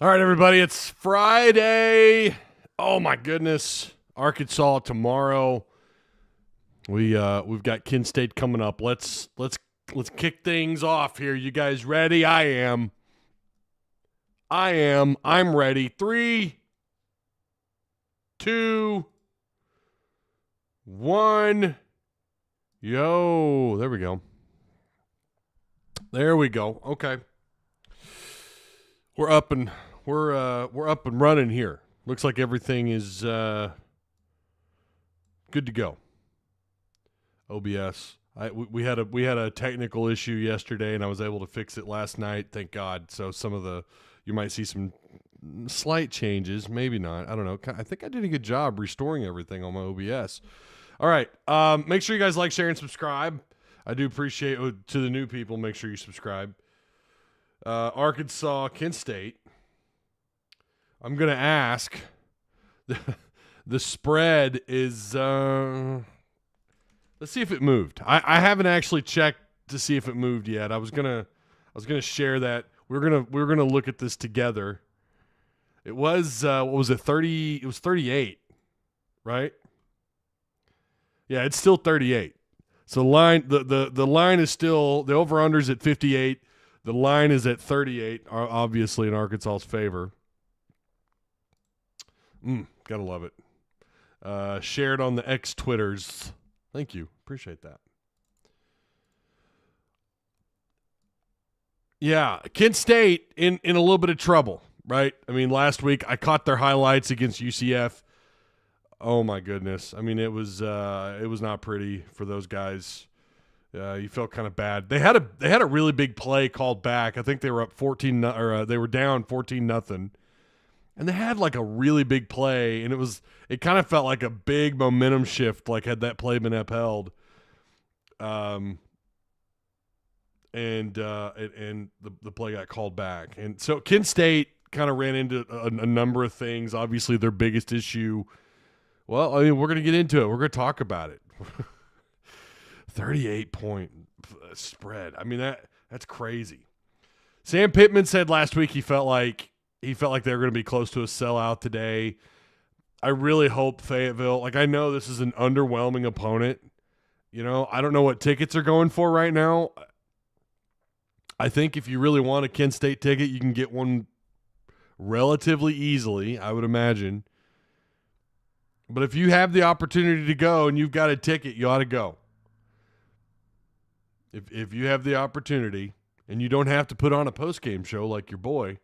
All right, everybody, it's Friday. Oh my goodness, Arkansas tomorrow. We've got Kent State coming up. Let's kick things off here. You guys ready? I am. I'm ready. 3, 2, 1. Yo, there we go. Okay. We're up and running here. Looks like everything is good to go. OBS. We had a technical issue yesterday, and I was able to fix it last night. Thank God. So you might see some slight changes, maybe not. I don't know. I think I did a good job restoring everything on my OBS. All right. Make sure you guys like, share, and subscribe. I do appreciate to the new people. Make sure you subscribe. Arkansas, Kent State. I'm going to ask. The spread is. Let's see if it moved. I haven't actually checked to see if it moved yet. I was gonna share that. We're gonna look at this together. It was what was it? 30. It was 38, right? Yeah, it's still 38. So the line is still, the over-under's at 58. The line is at 38, obviously in Arkansas's favor. Gotta love it. Shared on the X Twitters. Thank you. Appreciate that. Yeah, Kent State in a little bit of trouble, right? I mean, last week I caught their highlights against UCF. Oh my goodness. I mean, it was not pretty for those guys. You felt kind of bad. They had a really big play called back. I think they were up 14 or they were down 14-0. And they had like a really big play, and it kind of felt like a big momentum shift, like had that play been upheld. And the play got called back. And so Kent State kind of ran into a number of things. Obviously, their biggest issue. Well, I mean, we're going to get into it. We're going to talk about it. 38-point spread. I mean, that's crazy. Sam Pittman said last week he felt like they were going to be close to a sellout today. I really hope Fayetteville. Like, I know this is an underwhelming opponent. You know, I don't know what tickets are going for right now. I think if you really want a Kent State ticket, you can get one relatively easily, I would imagine. But if you have the opportunity to go and you've got a ticket, you ought to go. If you have the opportunity and you don't have to put on a post-game show like your boy,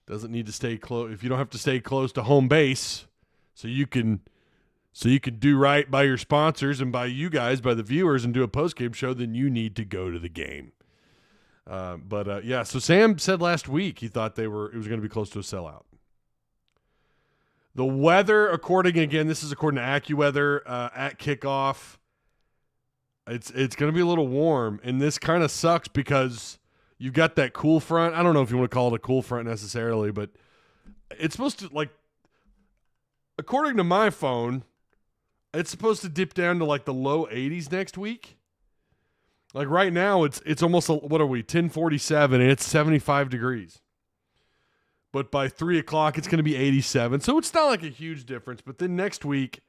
doesn't need to stay close. If you don't have to stay close to home base, so you can do right by your sponsors and by you guys, by the viewers, and do a post-game show, then you need to go to the game. Yeah. So Sam said last week he thought it was going to be close to a sellout. The weather, this is according to AccuWeather, at kickoff, it's going to be a little warm, and this kind of sucks because you've got that cool front. I don't know if you want to call it a cool front necessarily, but it's supposed to, like, according to my phone, it's supposed to dip down to like the low 80s next week. Like right now, it's almost, what are we, 10:47, and it's 75 degrees. But by 3 o'clock, it's going to be 87. So it's not like a huge difference. But then next week,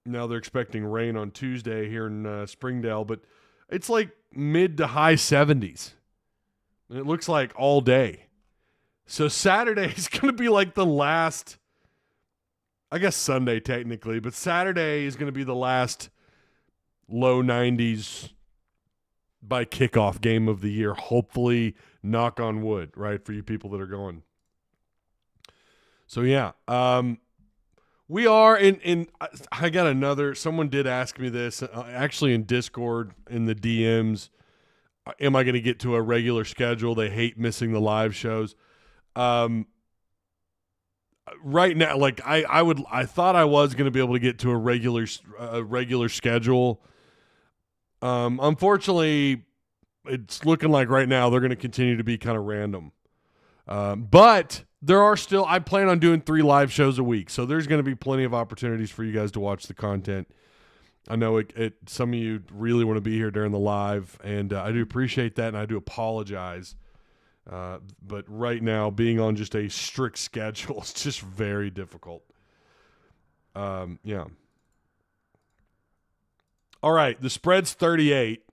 now they're expecting rain on Tuesday here in Springdale, but it's like mid to high 70s. And it looks like all day. So Saturday is going to be like the last, I guess Sunday technically, but Saturday is going to be the last low 90s by kickoff game of the year. Hopefully, knock on wood, right, for you people that are going. So, yeah. We are in I got another, someone did ask me this, actually in Discord, in the DMs, am I going to get to a regular schedule? They hate missing the live shows. Right now, like I thought I was going to be able to get to a regular schedule. Unfortunately, it's looking like right now they're going to continue to be kind of random. But there are still, I plan on doing 3 live shows a week, so there's going to be plenty of opportunities for you guys to watch the content. I know some of you really want to be here during the live, and I do appreciate that, and I do apologize But right now, being on just a strict schedule is just very difficult. Yeah. All right, the spread's 38.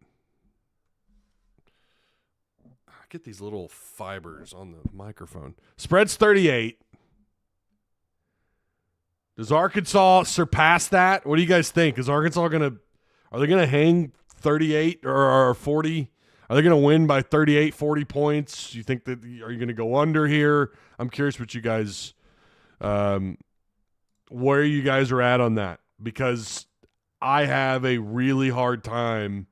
I get these little fibers on the microphone. Spread's 38. Does Arkansas surpass that? What do you guys think? Are they gonna hang 38 or 40? Are they gonna win by 38, 40 points? You think that are you gonna go under here? I'm curious what you guys, where you guys are at on that, because I have a really hard time.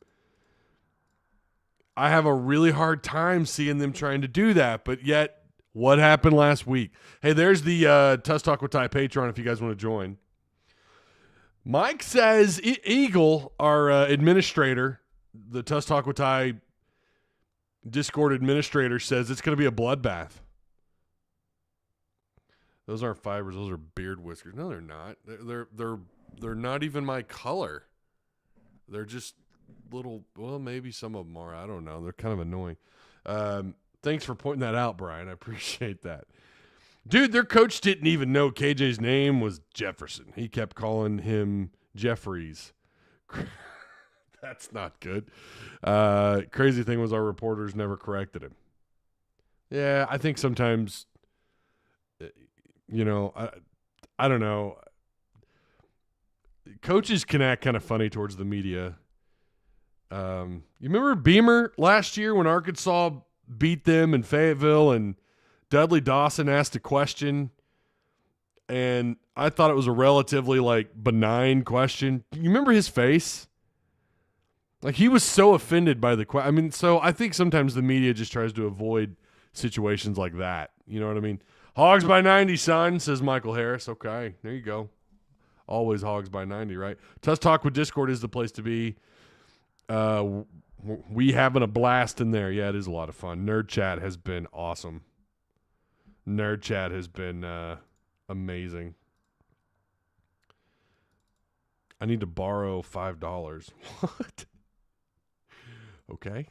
Seeing them trying to do that, but yet what happened last week? Hey, there's the Tuss Talk with Ty Patreon if you guys want to join. Mike says Eagle, our administrator, the Tuss Talk with Ty Discord administrator, says it's going to be a bloodbath. Those aren't fibers; those are beard whiskers. No, they're not. They're not even my color. They're just little. Well, maybe some of them are. I don't know. They're kind of annoying. Thanks for pointing that out, Brian. I appreciate that. Dude, their coach didn't even know KJ's name was Jefferson. He kept calling him Jeffries. That's not good. Crazy thing was our reporters never corrected him. Yeah, I think sometimes, I don't know. Coaches can act kind of funny towards the media. You remember Beamer last year when Arkansas beat them in Fayetteville and Dudley Dawson asked a question, and I thought it was a relatively benign question. You remember his face? He was so offended by the question. So I think sometimes the media just tries to avoid situations like that. You know what I mean? Hogs by 90, son, says Michael Harris. Okay, there you go. Always Hogs by 90, right? Tuss Talk with Discord is the place to be. We having a blast in there. Yeah, it is a lot of fun. Nerd Chat has been awesome. Nerd Chat has been amazing. I need to borrow $5. What? Okay.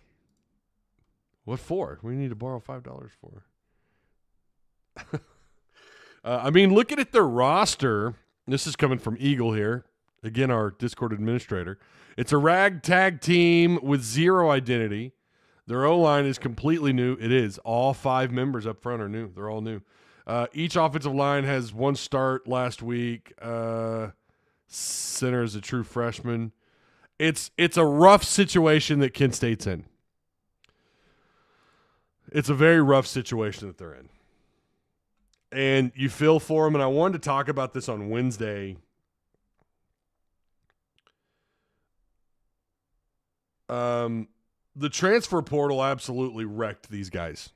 What for? We need to borrow $5 for. Looking at their roster, this is coming from Eagle here. Again, our Discord administrator. It's a ragtag team with zero identity. Their O-line is completely new. It is. All 5 members up front are new. They're all new. Each offensive line has 1 start last week. Center is a true freshman. It's a rough situation that Kent State's in. It's a very rough situation that they're in. And you feel for them, and I wanted to talk about this on Wednesday. The transfer portal absolutely wrecked these guys.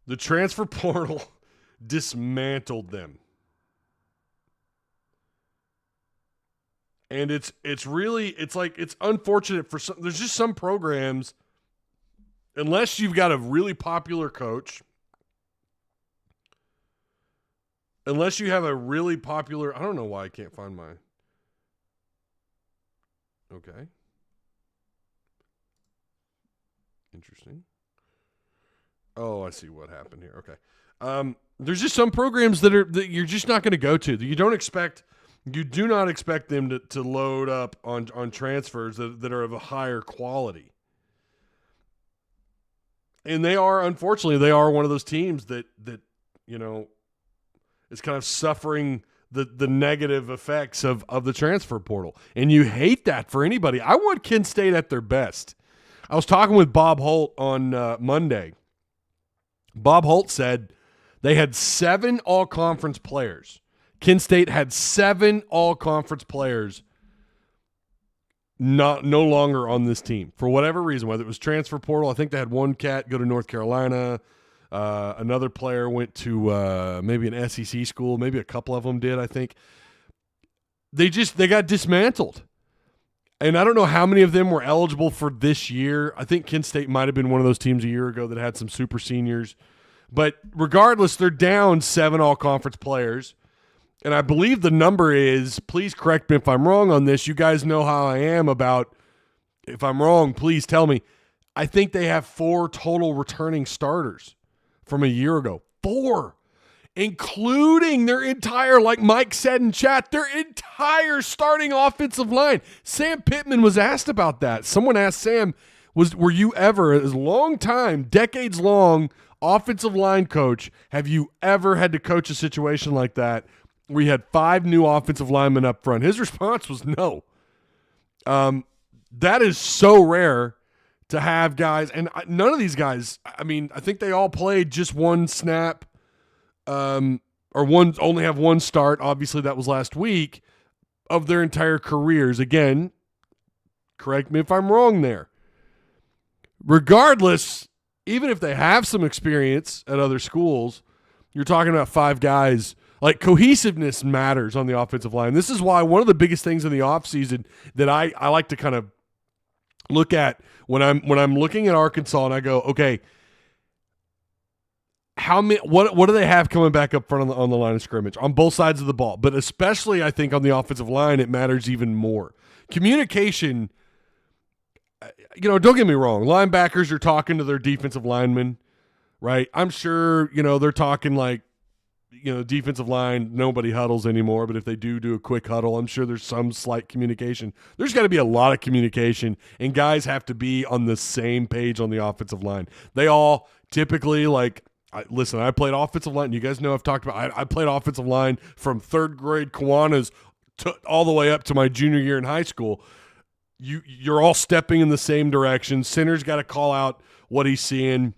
The transfer portal dismantled them. And it's unfortunate for some. There's just some programs, unless you've got a really popular coach, unless you have a really popular, I don't know why I can't find my. Okay. Interesting. Oh, I see what happened here. Okay. There's just some programs that you're just not going to go to. You do not expect them to load up on transfers that are of a higher quality. And unfortunately, they are one of those teams that is kind of suffering the negative effects of the transfer portal. And you hate that for anybody. I want Kent State at their best. I was talking with Bob Holt on Monday. Bob Holt said they had 7 all-conference players. Kent State had 7 all-conference players no longer on this team for whatever reason, whether it was transfer portal. I think they had 1 cat go to North Carolina. Another player went to maybe an SEC school. Maybe a couple of them did, I think. They got dismantled. And I don't know how many of them were eligible for this year. I think Kent State might have been one of those teams a year ago that had some super seniors. But regardless, they're down 7 all-conference players. And I believe the number is, please correct me if I'm wrong on this. You guys know how I am about, if I'm wrong, please tell me. I think they have 4 total returning starters from a year ago. 4. Including their entire, like Mike said in chat, their entire starting offensive line. Sam Pittman was asked about that. Someone asked Sam, were you ever, as long time, decades long offensive line coach, have you ever had to coach a situation like that where you had 5 new offensive linemen up front? His response was no. That is so rare to have guys, and none of these guys, I mean, I think they all played just one snap, or only have one start. Obviously, that was last week, of their entire careers. Again, correct me if I'm wrong there. Regardless, even if they have some experience at other schools, you're talking about 5 guys. Like, cohesiveness matters on the offensive line. This is why one of the biggest things in the offseason that I like to kind of look at when I'm looking at Arkansas, and I go, okay, what do they have coming back up front on the line of scrimmage on both sides of the ball? But especially, I think, on the offensive line, it matters even more. Communication, don't get me wrong. Linebackers are talking to their defensive linemen, right? I'm sure, they're talking like, defensive line, nobody huddles anymore, but if they do a quick huddle, I'm sure there's some slight communication. There's got to be a lot of communication, and guys have to be on the same page on the offensive line. They all typically, listen, I played offensive line. You guys know I've talked about I played offensive line from 3rd grade Kiwanis all the way up to my junior year in high school. You're all stepping in the same direction. Center's got to call out what he's seeing.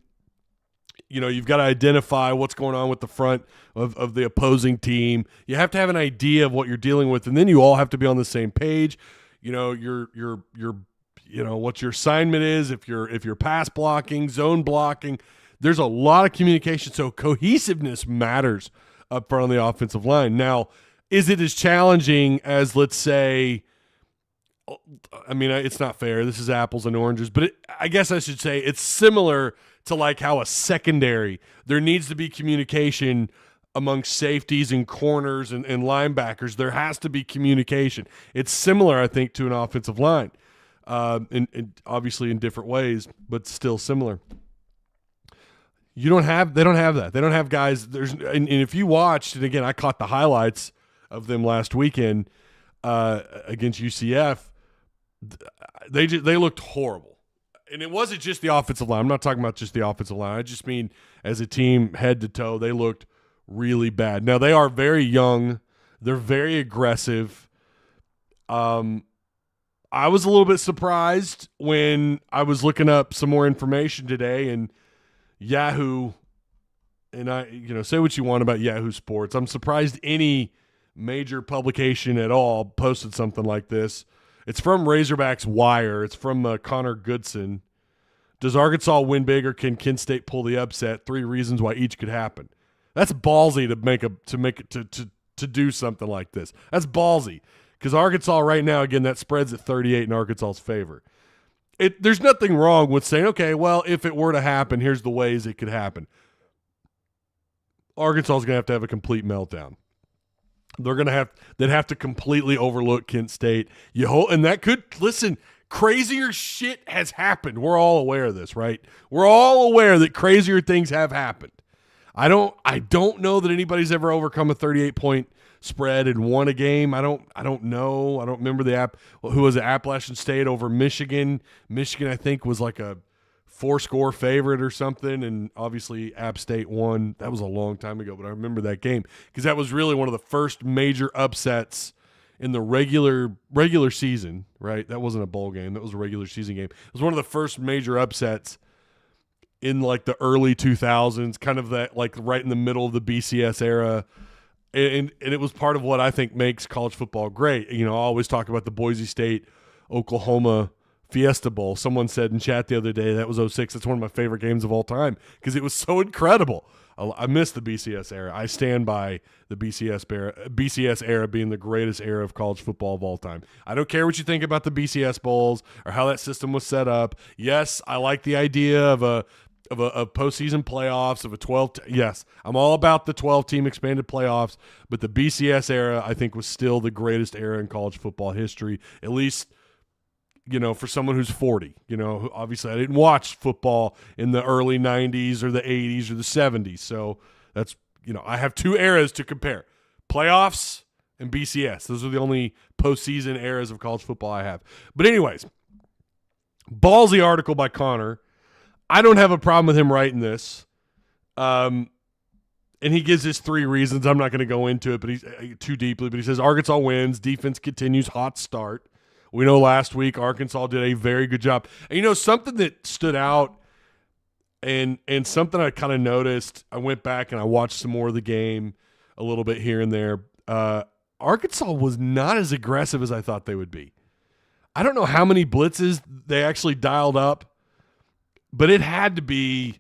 You've got to identify what's going on with the front of the opposing team. You have to have an idea of what you're dealing with, and then you all have to be on the same page. Your what your assignment is, if you're pass blocking, zone blocking. There's a lot of communication, so cohesiveness matters up front on the offensive line. Now, is it as challenging as, let's say, it's not fair. This is apples and oranges, but I guess I should say it's similar to like how a secondary, there needs to be communication amongst safeties and corners and linebackers. There has to be communication. It's similar, I think, to an offensive line, and obviously in different ways, but still similar. They don't have that. They don't have guys. And if you watched, and again, I caught the highlights of them last weekend against UCF. They looked horrible. And it wasn't just the offensive line. I'm not talking about just the offensive line. I just mean as a team, head to toe, they looked really bad. Now, they are very young. They're very aggressive. I was a little bit surprised when I was looking up some more information today, and Yahoo, and say what you want about Yahoo Sports. I'm surprised any major publication at all posted something like this. It's from Razorbacks Wire. It's from Connor Goodson. Does Arkansas win big, or can Kent State pull the upset? 3 reasons why each could happen. That's ballsy to do something like this. That's ballsy, because Arkansas right now, again, that spread's at 38 in Arkansas's favor. There's nothing wrong with saying, okay, well, if it were to happen, here's the ways it could happen. Arkansas is going to have a complete meltdown. They'd have to completely overlook Kent State. And that could, listen, crazier shit has happened. We're all aware of this, right? We're all aware that crazier things have happened. I don't know that anybody's ever overcome a 38-point spread and won a game. I don't know. I don't remember who was it, Appalachian State over Michigan. Michigan, I think, was like a 4-score favorite or something, and obviously App State won. That was a long time ago, but I remember that game because that was really one of the first major upsets in the regular season, right? That wasn't a bowl game. That was a regular season game. It was one of the first major upsets in like the early 2000s, kind of that like right in the middle of the BCS era. And it was part of what I think makes college football great. I always talk about the Boise State, Oklahoma Fiesta Bowl. Someone said in chat the other day that was 06. That's one of my favorite games of all time because it was so incredible. I miss the BCS era. I stand by the BCS era being the greatest era of college football of all time. I don't care what you think about the BCS bowls or how that system was set up. Yes, I like the idea of a postseason playoffs, of a 12. Yes, I'm all about the 12-team expanded playoffs, but the BCS era I think was still the greatest era in college football history, at least for someone who's 40. Obviously I didn't watch football in the early 90s or the 80s or the 70s. So that's, I have two eras to compare. Playoffs and BCS. Those are the only postseason eras of college football I have. But anyways, ballsy article by Connor. I don't have a problem with him writing this. And he gives his three reasons. I'm not going to go into it, but he's too deeply. But he says Arkansas wins. Defense continues. Hot start. We know last week Arkansas did a very good job. And something that stood out and something I kind of noticed, I went back and I watched some more of the game a little bit here and there. Arkansas was not as aggressive as I thought they would be. I don't know how many blitzes they actually dialed up, but it had to be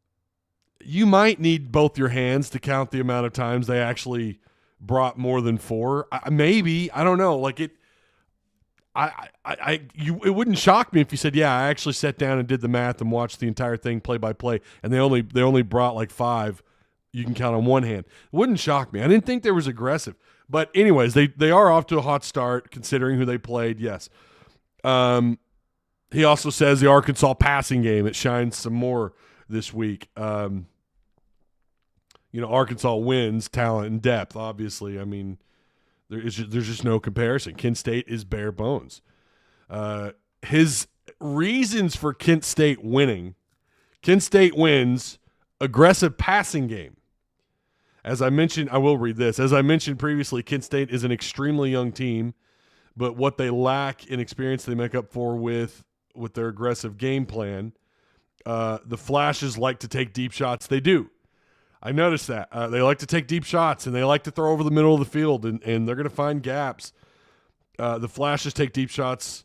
– you might need both your hands to count the amount of times they actually brought more than four. Maybe. I don't know. Like it – it wouldn't shock me if you said, yeah, I actually sat down and did the math and watched the entire thing play by play, and they only brought like five. You can count on one hand. It wouldn't shock me. I didn't think they was aggressive. But anyways, they are off to a hot start considering who they played, yes. He also says the Arkansas passing game, it shines some more this week. Arkansas wins talent and depth, obviously. I mean, there's just no comparison. Kent State is bare bones. His reasons for Kent State winning: Kent State wins, aggressive passing game. As I mentioned, I will read this. As I mentioned previously, Kent State is an extremely young team, but what they lack in experience, they make up for with their aggressive game plan. The Flashes like to take deep shots. They do. I noticed that. They like to take deep shots, and they like to throw over the middle of the field, and they're going to find gaps. The Flashes take deep shots.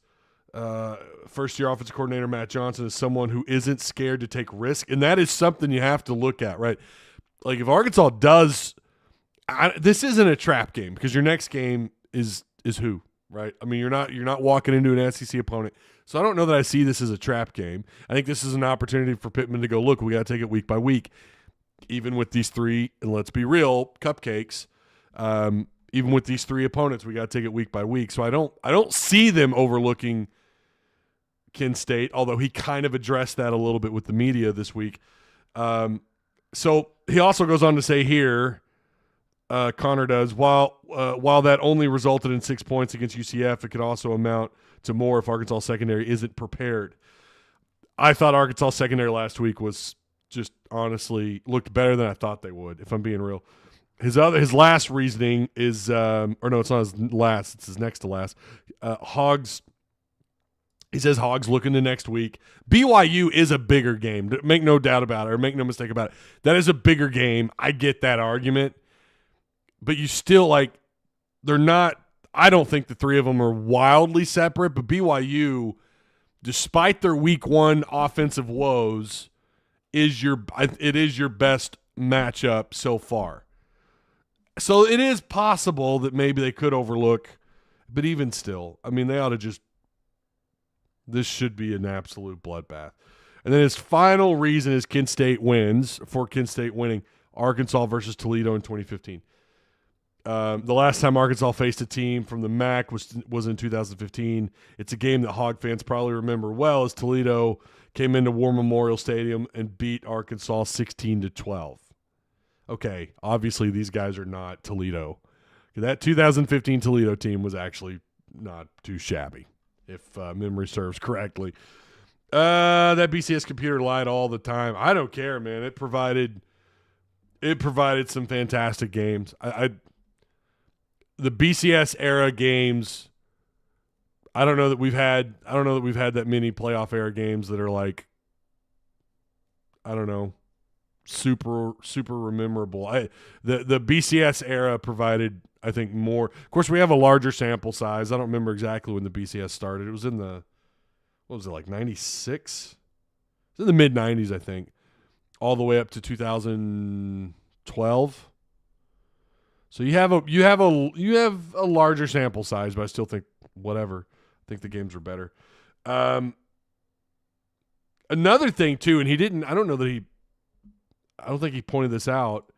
First-year offensive coordinator Matt Johnson is someone who isn't scared to take risk, and that is something you have to look at, right? Like if Arkansas does – this isn't a trap game because your next game is who, right? I mean, you're not walking into an SEC opponent. So I don't know that I see this as a trap game. I think this is an opportunity for Pittman to go, look, we got to take it week by week. Even with these three, and let's be real, cupcakes, even with these three opponents, we got to take it week by week. So I don't see them overlooking Kent State, although he kind of addressed that a little bit with the media this week. So he also goes on to say here, Connor does, while that only resulted in 6 points against UCF, it could also amount to more if Arkansas secondary isn't prepared. I thought Arkansas secondary last week was just honestly looked better than I thought they would, if I'm being real. His last reasoning is or no, it's not his last, it's his next to last. Hogs, he says Hogs looking to next week. BYU is a bigger game. Make no doubt about it, or make no mistake about it. That is a bigger game. I get that argument. But you still, they're not, I don't think the three of them are wildly separate, but BYU, despite their week one offensive woes, it is your best matchup so far. So it is possible that maybe they could overlook, but even still, I mean, they ought to just, this should be an absolute bloodbath. And then his final reason is Kent State wins, for Kent State winning Arkansas versus Toledo in 2015. The last time Arkansas faced a team from the MAC was in 2015. It's a game that Hog fans probably remember well, as Toledo came into War Memorial Stadium and beat Arkansas 16-12. Okay, obviously these guys are not Toledo. That 2015 Toledo team was actually not too shabby, if memory serves correctly. That BCS computer lied all the time. I don't care, man. It provided some fantastic games. The BCS era games, I don't know that we've had that many playoff era games that are like, I don't know, super memorable. The BCS era provided, I think, more. Of course, we have a larger sample size. I don't remember exactly when the BCS started. It was in the, what was it, like 96? It was in the mid 90s, I think, all the way up to 2012. So you have a larger sample size, but I still think whatever. I think the games were better. Another thing too, and I don't think he pointed this out.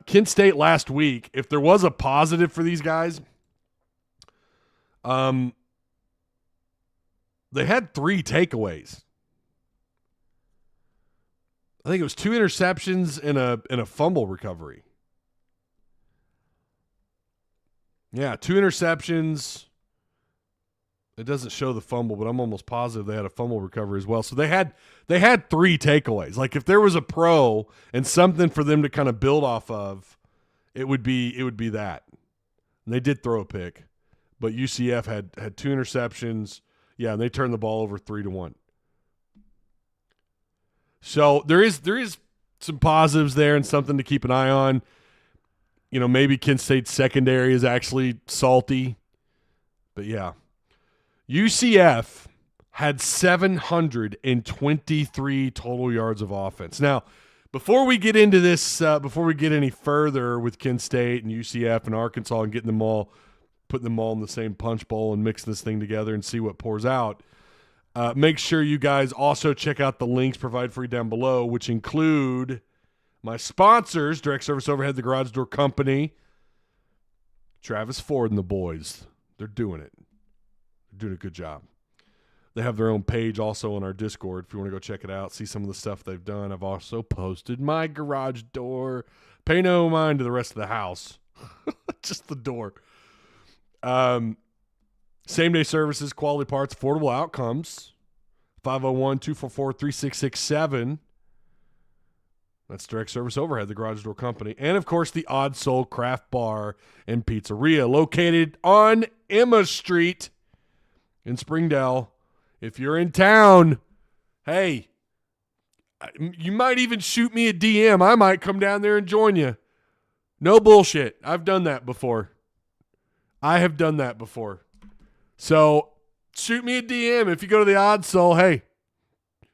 Kent State last week, if there was a positive for these guys, they had 3 takeaways. I think it was 2 interceptions and a fumble recovery. Yeah, 2 interceptions. It doesn't show the fumble, but I'm almost positive they had a fumble recovery as well. So they had 3 takeaways. Like if there was a pro and something for them to kind of build off of, it would be that. And they did throw a pick, but UCF had 2 interceptions. Yeah, and they turned the ball over 3-1. So there is some positives there and something to keep an eye on. You know, maybe Kent State's secondary is actually salty. But yeah. UCF had 723 total yards of offense. Now, before we get into this, before we get any further with Kent State and UCF and Arkansas and putting them all in the same punch bowl and mixing this thing together and see what pours out, make sure you guys also check out the links provided for you down below, which include my sponsors, Direct Service Overhead, the Garage Door Company, Travis Ford and the boys. They're doing it. They're doing a good job. They have their own page also on our Discord if you want to go check it out, see some of the stuff they've done. I've also posted my garage door. Pay no mind to the rest of the house. Just the door. Same-day services, quality parts, affordable outcomes. 501-244-3667. That's Direct Service Overhead, the Garage Door Company. And, of course, the Odd Soul Craft Bar and Pizzaria, located on Emma Street in Springdale. If you're in town, hey, you might even shoot me a DM. I might come down there and join you. No bullshit. I've done that before. I have done that before. So shoot me a DM if you go to the Odd Soul. Hey,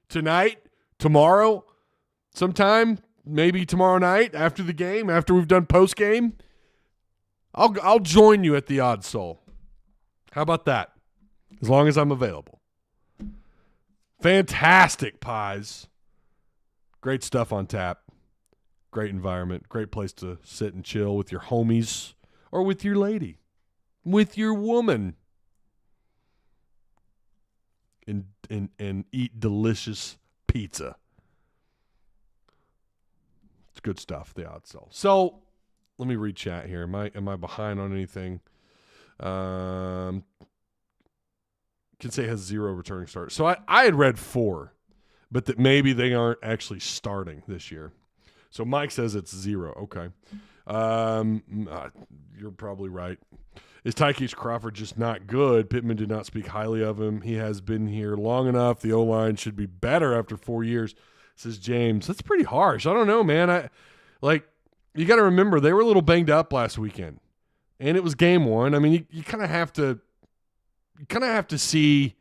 tonight, tomorrow, sometime, maybe tomorrow night after the game, after we've done post game, I'll join you at the Odd Soul. How about that? As long as I'm available. Fantastic pies. Great stuff on tap. Great environment. Great place to sit and chill with your homies or with your lady, with your woman, and eat delicious pizza. It's good stuff, the Odd Soul. So let me read chat here. Am I behind on anything? Can say has 0 returning starters. So I had read 4, but that maybe they aren't actually starting this year. So Mike says it's 0. Okay. You're probably right. Is Tykees Crawford just not good? Pittman did not speak highly of him. He has been here long enough. The O-line should be better after 4 years, says James. That's pretty harsh. I don't know, man. You got to remember, they were a little banged up last weekend, and it was game 1. I mean, you kind of have to see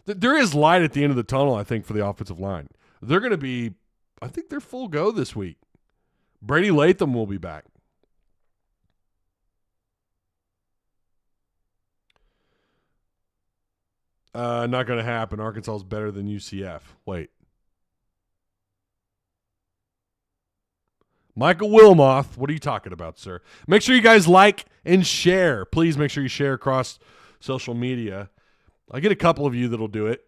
that there is light at the end of the tunnel, I think, for the offensive line. They're going to be, I think they're full go this week. Brady Latham will be back. Not going to happen. Arkansas is better than UCF. Wait. Michael Wilmoth, what are you talking about, sir? Make sure you guys like and share. Please make sure you share across social media. I get a couple of you that'll do it.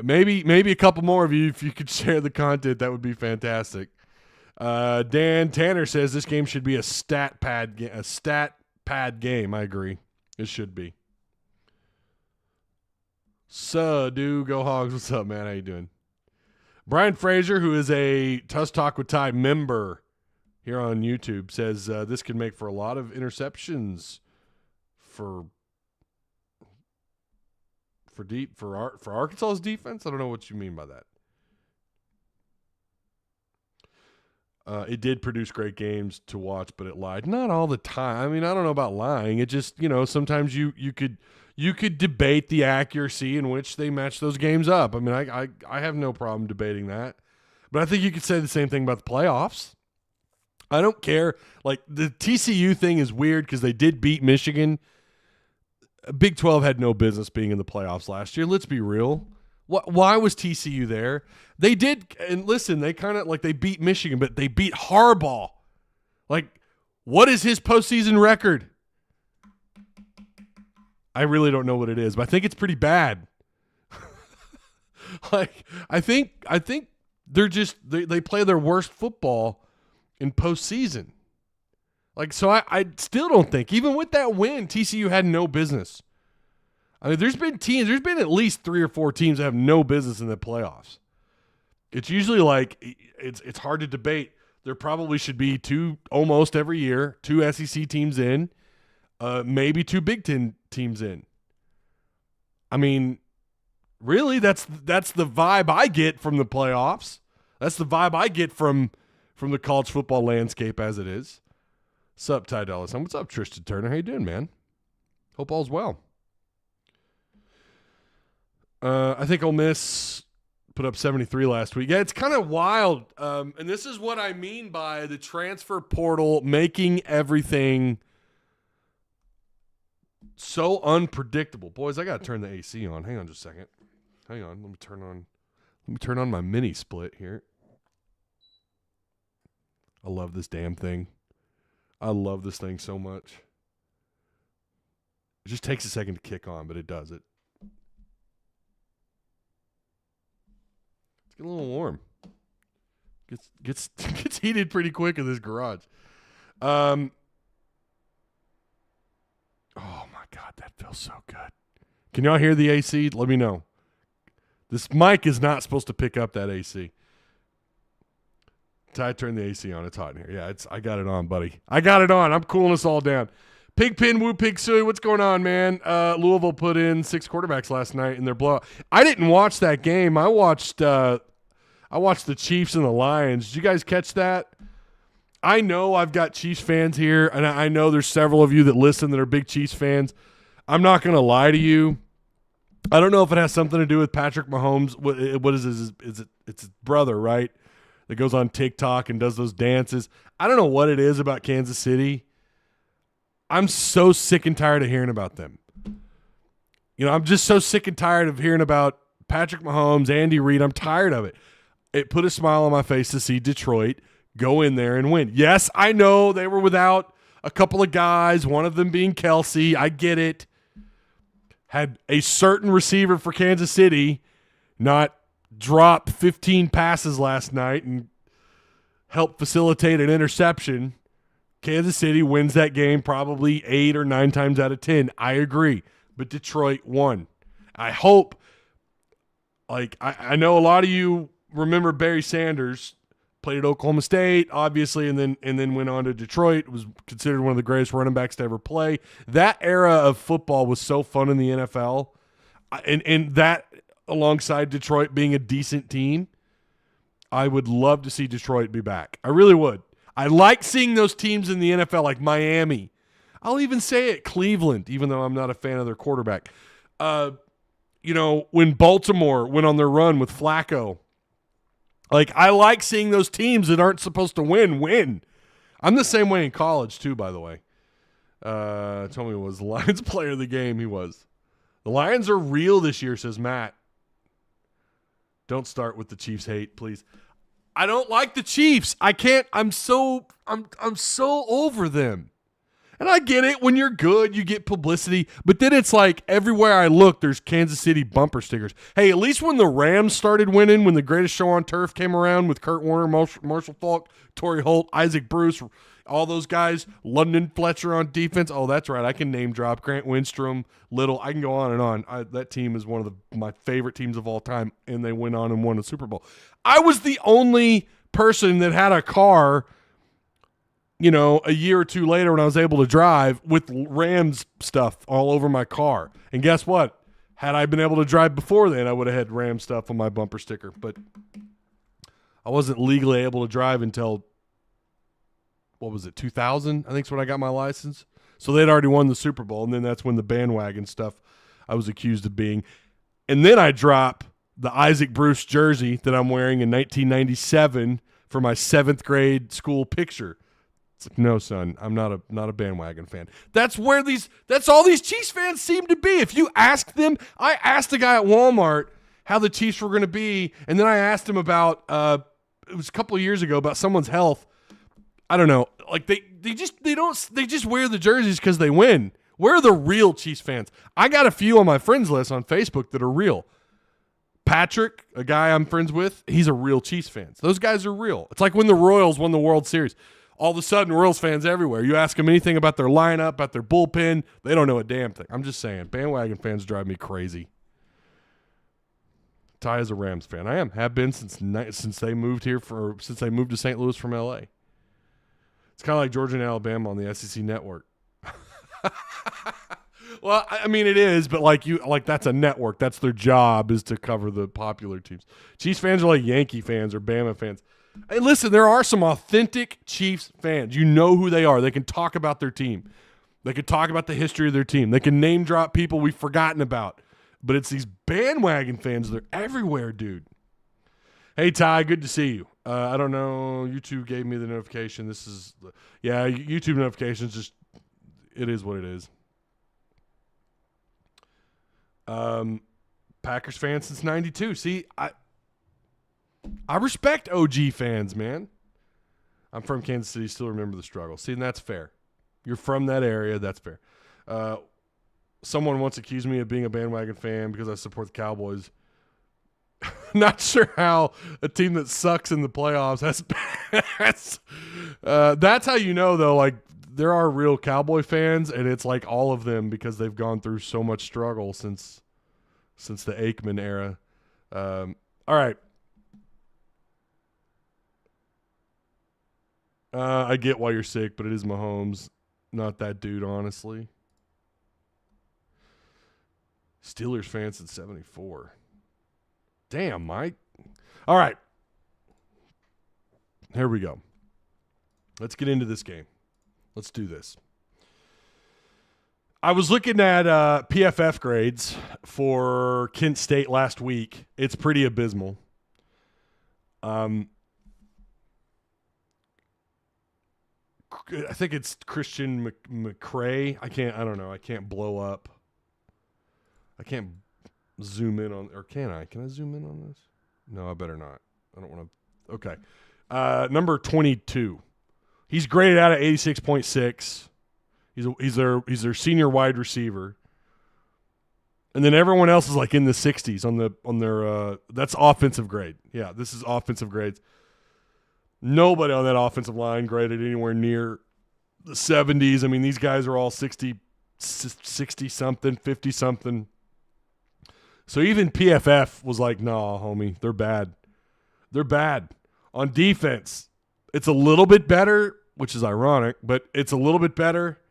Maybe a couple more of you, if you could share the content, that would be fantastic. Dan Tanner says this game should be a stat pad game. I agree. It should be. Go Hogs. What's up, man? How you doing? Brian Frazier, who is a Tuss Talk with Ty member here on YouTube, says this could make for a lot of interceptions for Arkansas's defense. I don't know what you mean by that. It did produce great games to watch, but it lied. Not all the time. I mean, I don't know about lying. It just, sometimes you could debate the accuracy in which they match those games up. I mean, I have no problem debating that. But I think you could say the same thing about the playoffs. I don't care. Like, the TCU thing is weird because they did beat Michigan. Big 12 had no business being in the playoffs last year. Let's be real. Why was TCU there? They did, and listen, they kind of, they beat Michigan, but they beat Harbaugh. Like, what is his postseason record? I really don't know what it is, but I think it's pretty bad. I think they're just they play their worst football in postseason. So I still don't think, even with that win, TCU had no business. I mean, there's been at least 3 or 4 teams that have no business in the playoffs. It's usually it's hard to debate. There probably should be 2 almost every year, 2 SEC teams in, maybe 2 Big Ten teams in. I mean, really, that's the vibe I get from the playoffs. That's the vibe I get from the college football landscape as it is. What's up, Ty Dollison? What's up, Tristan Turner? How you doing, man? Hope all's well. I think Ole Miss put up 73 last week. Yeah, it's kind of wild. And this is what I mean by the transfer portal making everything so unpredictable. Boys, I got to turn the AC on. Hang on just a second. Hang on. Let me turn on my mini split here. I love this damn thing. I love this thing so much. It just takes a second to kick on, but it does it. It's getting a little warm. Gets heated pretty quick in this garage. Oh my God, that feels so good. Can y'all hear the AC? Let me know. This mic is not supposed to pick up that AC. Ty, turn the AC on. It's hot in here. Yeah, I got it on, buddy. I got it on. I'm cooling us all down. Pigpen, Woo Pig Suey, what's going on, man? Louisville put in 6 quarterbacks last night in their blowout. I didn't watch that game. I watched the Chiefs and the Lions. Did you guys catch that? I know I've got Chiefs fans here, and I know there's several of you that listen that are big Chiefs fans. I'm not going to lie to you. I don't know if it has something to do with Patrick Mahomes. What is his? It's his brother, right? That goes on TikTok and does those dances. I don't know what it is about Kansas City. I'm so sick and tired of hearing about them. I'm just so sick and tired of hearing about Patrick Mahomes, Andy Reid. I'm tired of it. It put a smile on my face to see Detroit go in there and win. Yes, I know they were without a couple of guys, one of them being Kelsey. I get it. Had a certain receiver for Kansas City not drop 15 passes last night and help facilitate an interception, Kansas City wins that game probably 8 or 9 times out of 10. I agree. But Detroit won. I hope, I know a lot of you remember Barry Sanders, played at Oklahoma State, obviously, and then went on to Detroit. Was considered one of the greatest running backs to ever play. That era of football was so fun in the NFL. And that, alongside Detroit being a decent team, I would love to see Detroit be back. I really would. I like seeing those teams in the NFL like Miami. I'll even say it, Cleveland, even though I'm not a fan of their quarterback. When Baltimore went on their run with Flacco. I like seeing those teams that aren't supposed to win. I'm the same way in college, too, by the way. Told me it was the Lions player of the game. He was. The Lions are real this year, says Matt. Don't start with the Chiefs hate, please. I don't like the Chiefs. I can't. I'm so over them. And I get it. When you're good, you get publicity. But then it's like everywhere I look, there's Kansas City bumper stickers. Hey, at least when the Rams started winning, when the greatest show on turf came around with Kurt Warner, Marshall Faulk, Torrey Holt, Isaac Bruce, all those guys, London Fletcher on defense. Oh, that's right. I can name drop Grant Windstrom, Little. I can go on and on. That team is one of my favorite teams of all time, and they went on and won a Super Bowl. I was the only person that had a car, a year or two later when I was able to drive with Rams stuff all over my car. And guess what? Had I been able to drive before then, I would have had Rams stuff on my bumper sticker. But I wasn't legally able to drive until, 2000? I think is when I got my license. So they'd already won the Super Bowl, and then that's when the bandwagon stuff I was accused of being. And then I drop the Isaac Bruce jersey that I'm wearing in 1997 for my 7th grade school picture. It's like, no, son, I'm not a bandwagon fan. That's all these Chiefs fans seem to be. If you ask them, I asked a guy at Walmart how the Chiefs were going to be, and then I asked him about it was a couple of years ago about someone's health. I don't know. They just wear the jerseys because they win. Where are the real Chiefs fans? I got a few on my friends list on Facebook that are real. Patrick, a guy I'm friends with, he's a real Chiefs fan. Those guys are real. It's like when the Royals won the World Series. All of a sudden, Royals fans everywhere. You ask them anything about their lineup, about their bullpen, they don't know a damn thing. I'm just saying, bandwagon fans drive me crazy. Ty is a Rams fan. I am. Have been since they moved to St. Louis from L.A. It's kind of like Georgia and Alabama on the SEC network. Well, I mean it is, but like that's a network. That's their job, is to cover the popular teams. Chiefs fans are like Yankee fans or Bama fans. Hey, listen, there are some authentic Chiefs fans. You know who they are. They can talk about their team. They can talk about the history of their team. They can name drop people we've forgotten about. But it's these bandwagon fans. They're everywhere, dude. Hey, Ty, good to see you. I don't know. YouTube gave me the notification. YouTube notifications. Just, it is what it is. Packers fan since 92. See, I respect OG fans, man. I'm from Kansas City, still remember the struggle. See, and that's fair. You're from that area, that's fair. Someone once accused me of being a bandwagon fan because I support the Cowboys. Not sure how a team that sucks in the playoffs has that's how you know, though, like, there are real Cowboy fans, and it's like all of them because they've gone through so much struggle since the Aikman era. All right. I get why you're sick, but it is Mahomes, not that dude, honestly. Steelers fans in 74. Damn, Mike. All right. Here we go. Let's get into this game. Let's do this. I was looking at PFF grades for Kent State last week. It's pretty abysmal. I think it's Christian McCray. I don't know. I can't blow up. I can't zoom in on, or can I? Can I zoom in on this? No, I better not. I don't want to. Okay. Number 22. He's graded out at 86.6. He's their senior wide receiver. And then everyone else is like in the 60s on their that's offensive grade. Yeah, this is offensive grades. Nobody on that offensive line graded anywhere near the 70s. I mean, these guys are all 60 something, 50 something. So even PFF was like, "Nah, homie, they're bad. They're bad." On defense, it's a little bit better, which is ironic, but it's a little bit better.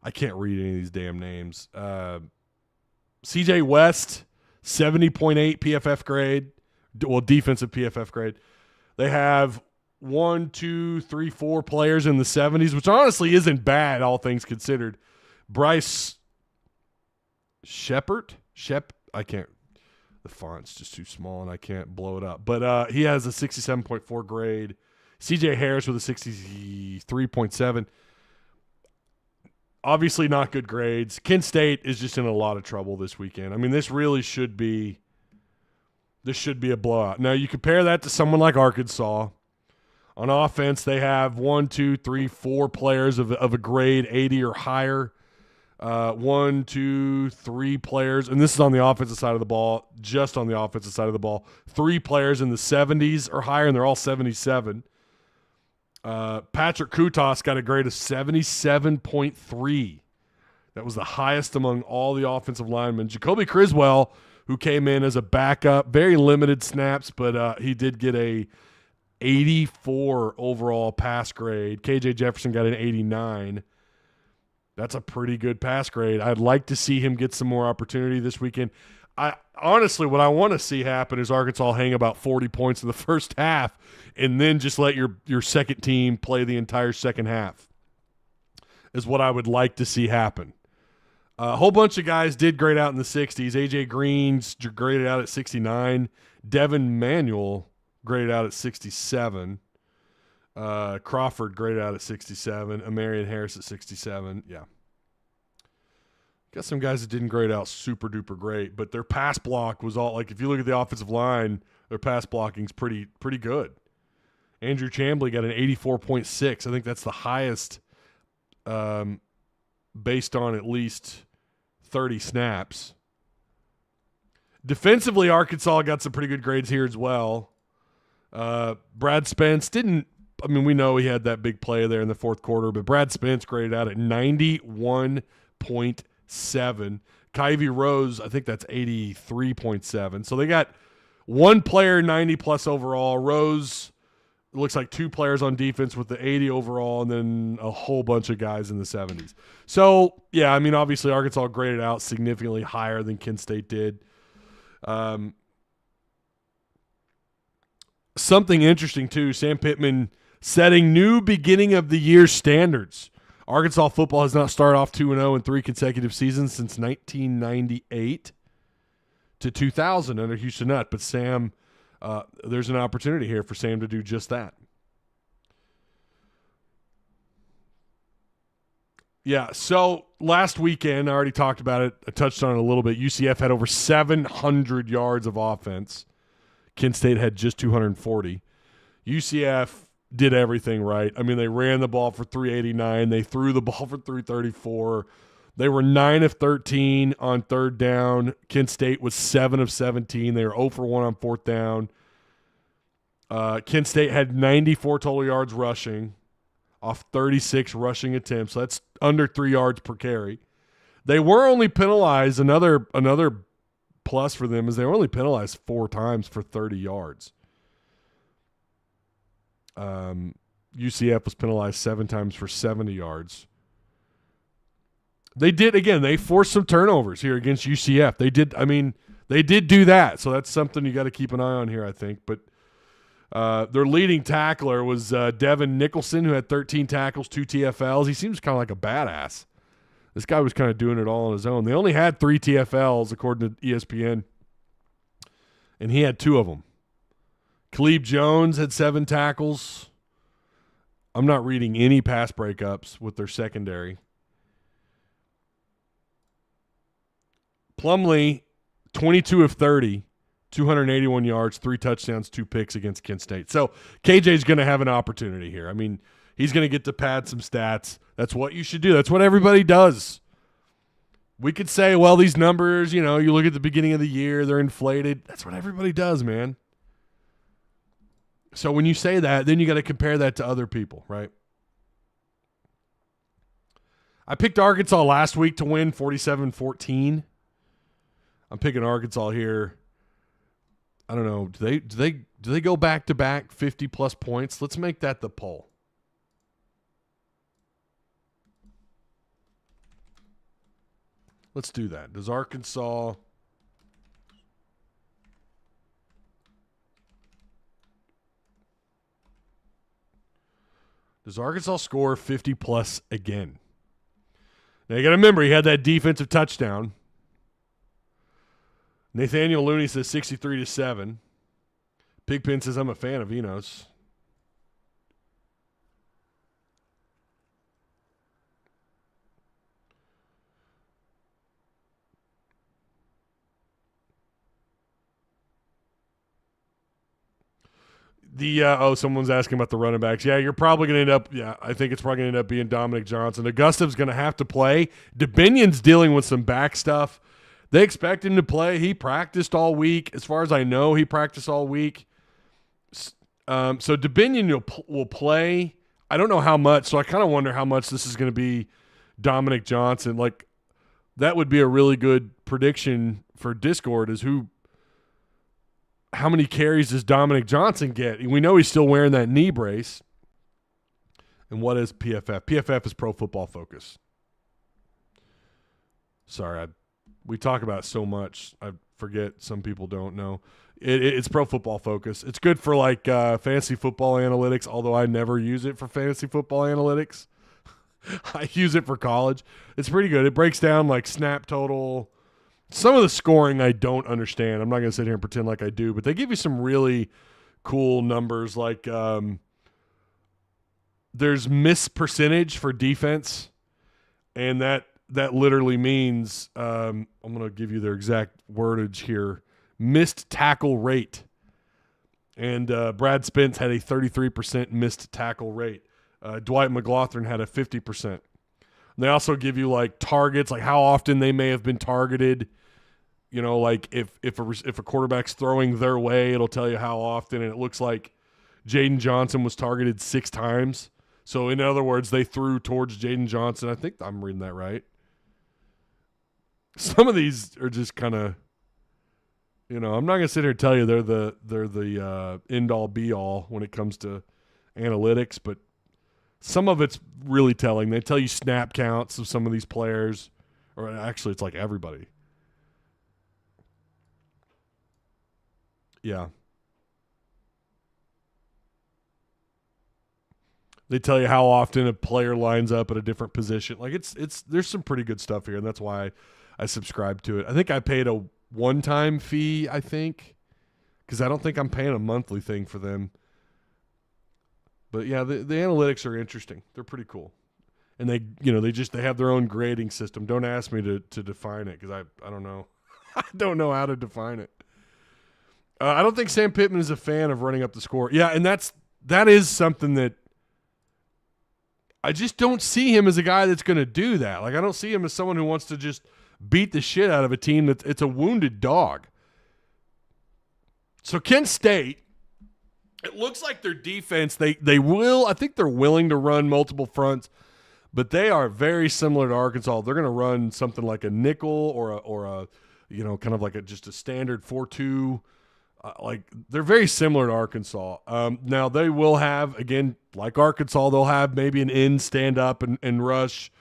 I can't read any of these damn names. CJ West, 70.8 PFF grade. Well, defensive PFF grade. They have 1, 2, 3, 4 players in the 70s, which honestly isn't bad, all things considered. Bryce Shepard? I can't. The font's just too small, and I can't blow it up. But he has a 67.4 grade. CJ Harris with a 63.7. Obviously not good grades. Kent State is just in a lot of trouble this weekend. I mean, this really should be a blowout. Now, you compare that to someone like Arkansas. On offense, they have 1, 2, 3, 4 players of a grade 80 or higher. 1, 2, 3 players, and this is on the offensive side of the ball, just on the offensive side of the ball. 3 players in the 70s or higher, and they're all 77. Patrick Kutas got a grade of 77.3. That was the highest among all the offensive linemen. Jacoby Criswell, who came in as a backup, very limited snaps, but he did get a 84 overall pass grade. KJ Jefferson got an 89. That's a pretty good pass grade. I'd like to see him get some more opportunity this weekend. Honestly, what I want to see happen is Arkansas hang about 40 points in the first half and then just let your second team play the entire second half is what I would like to see happen. A whole bunch of guys did grade out in the 60s. A.J. Green's graded out at 69. Devin Manuel graded out at 67. Crawford graded out at 67. Amarian Harris at 67. Yeah. Got some guys that didn't grade out super duper great, but their pass block was all like, if you look at the offensive line, their pass blocking's pretty good. Andrew Chambly got an 84.6. I think that's the highest based on at least 30 snaps. Defensively, Arkansas got some pretty good grades here as well. Brad Spence we know he had that big play there in the fourth quarter, but Brad Spence graded out at 91.7. Kyvie Rose, I think that's 83.7. So they got one player 90-plus overall. Rose, it looks like two players on defense with the 80 overall, and then a whole bunch of guys in the 70s. So, yeah, obviously Arkansas graded out significantly higher than Kent State did. Something interesting, too, Sam Pittman setting new beginning of the year standards. Arkansas football has not started off 2-0 in 3 consecutive seasons since 1998 to 2000 under Houston Nutt. But Sam, there's an opportunity here for Sam to do just that. Yeah, so last weekend, I already talked about it. I touched on it a little bit. UCF had over 700 yards of offense. Kent State had just 240. UCF did everything right. They ran the ball for 389. They threw the ball for 334. They were 9 of 13 on third down. Kent State was 7 of 17. They were 0 for 1 on fourth down. Kent State had 94 total yards rushing off 36 rushing attempts. So that's under 3 yards per carry. They were only penalized. Another plus for them is they were only penalized 4 times for 30 yards. UCF was penalized 7 times for 70 yards. They forced some turnovers here against UCF. They did do that. So that's something you got to keep an eye on here, I think. But their leading tackler was Devin Nicholson, who had 13 tackles, 2 TFLs. He seems kind of like a badass. This guy was kind of doing it all on his own. They only had 3 TFLs, according to ESPN, and he had 2 of them. Khalib Jones had 7 tackles. I'm not reading any pass breakups with their secondary. Plumlee, 22 of 30, 281 yards, 3 touchdowns, 2 picks against Kent State. So KJ's going to have an opportunity here. He's going to get to pad some stats. That's what you should do. That's what everybody does. We could say, well, these numbers, you look at the beginning of the year, they're inflated. That's what everybody does, man. So when you say that, then you got to compare that to other people, right? I picked Arkansas last week to win 47-14. I'm picking Arkansas here. I don't know. Do they go back to back 50+ points? Let's make that the poll. Let's do that. Does Arkansas score 50+ again? Now you got to remember he had that defensive touchdown. Nathaniel Looney says 63-7. Pigpen says I'm a fan of Enos. Someone's asking about the running backs. Yeah, you're probably going to end up. Yeah, I think it's probably going to end up being Dominic Johnson. Augusta's going to have to play. DeBinion's dealing with some back stuff. They expect him to play. He practiced all week. As far as I know, he practiced all week. So DeBinion will play. I don't know how much, so I kind of wonder how much this is going to be Dominic Johnson. Like, that would be a really good prediction for Discord is how many carries does Dominic Johnson get? We know he's still wearing that knee brace. And what is PFF? PFF is Pro Football Focus. Sorry, we talk about it so much, I forget some people don't know. It's Pro Football Focus. It's good for like fantasy football analytics, although I never use it for fantasy football analytics. I use it for college. It's pretty good. It breaks down like snap total. Some of the scoring I don't understand. I'm not going to sit here and pretend like I do, but they give you some really cool numbers like there's miss percentage for defense, and that literally means I'm going to give you their exact wordage here. Missed tackle rate. And Brad Spence had a 33% missed tackle rate. Dwight McLaughlin had a 50%. They also give you like targets, like how often they may have been targeted. You know, like if a quarterback's throwing their way, it'll tell you how often, and it looks like Jaden Johnson was targeted 6 times. So in other words, they threw towards Jaden Johnson. I think I'm reading that right. Some of these are just kind of, you know, I'm not gonna sit here and tell you they're the end all be all when it comes to analytics, but some of it's really telling. They tell you snap counts of some of these players, or actually it's like everybody. Yeah. They tell you how often a player lines up at a different position. Like it's there's some pretty good stuff here, and that's why I subscribe to it. I think I paid a one-time fee, I think, because I don't think I'm paying a monthly thing for them. But yeah, the analytics are interesting. They're pretty cool. And they have their own grading system. Don't ask me to define it because I don't know. I don't know how to define it. I don't think Sam Pittman is a fan of running up the score. Yeah, and that is something that I just don't see him as a guy that's going to do that. Like I don't see him as someone who wants to just beat the shit out of a team it's a wounded dog. So Kent State, it looks like their defense, they will, I think they're willing to run multiple fronts, but they are very similar to Arkansas. They're going to run something like a nickel or a you know, kind of like just a standard 4-2. Like they're very similar to Arkansas. Now they will have, again, like Arkansas, they'll have maybe an end stand up and rush.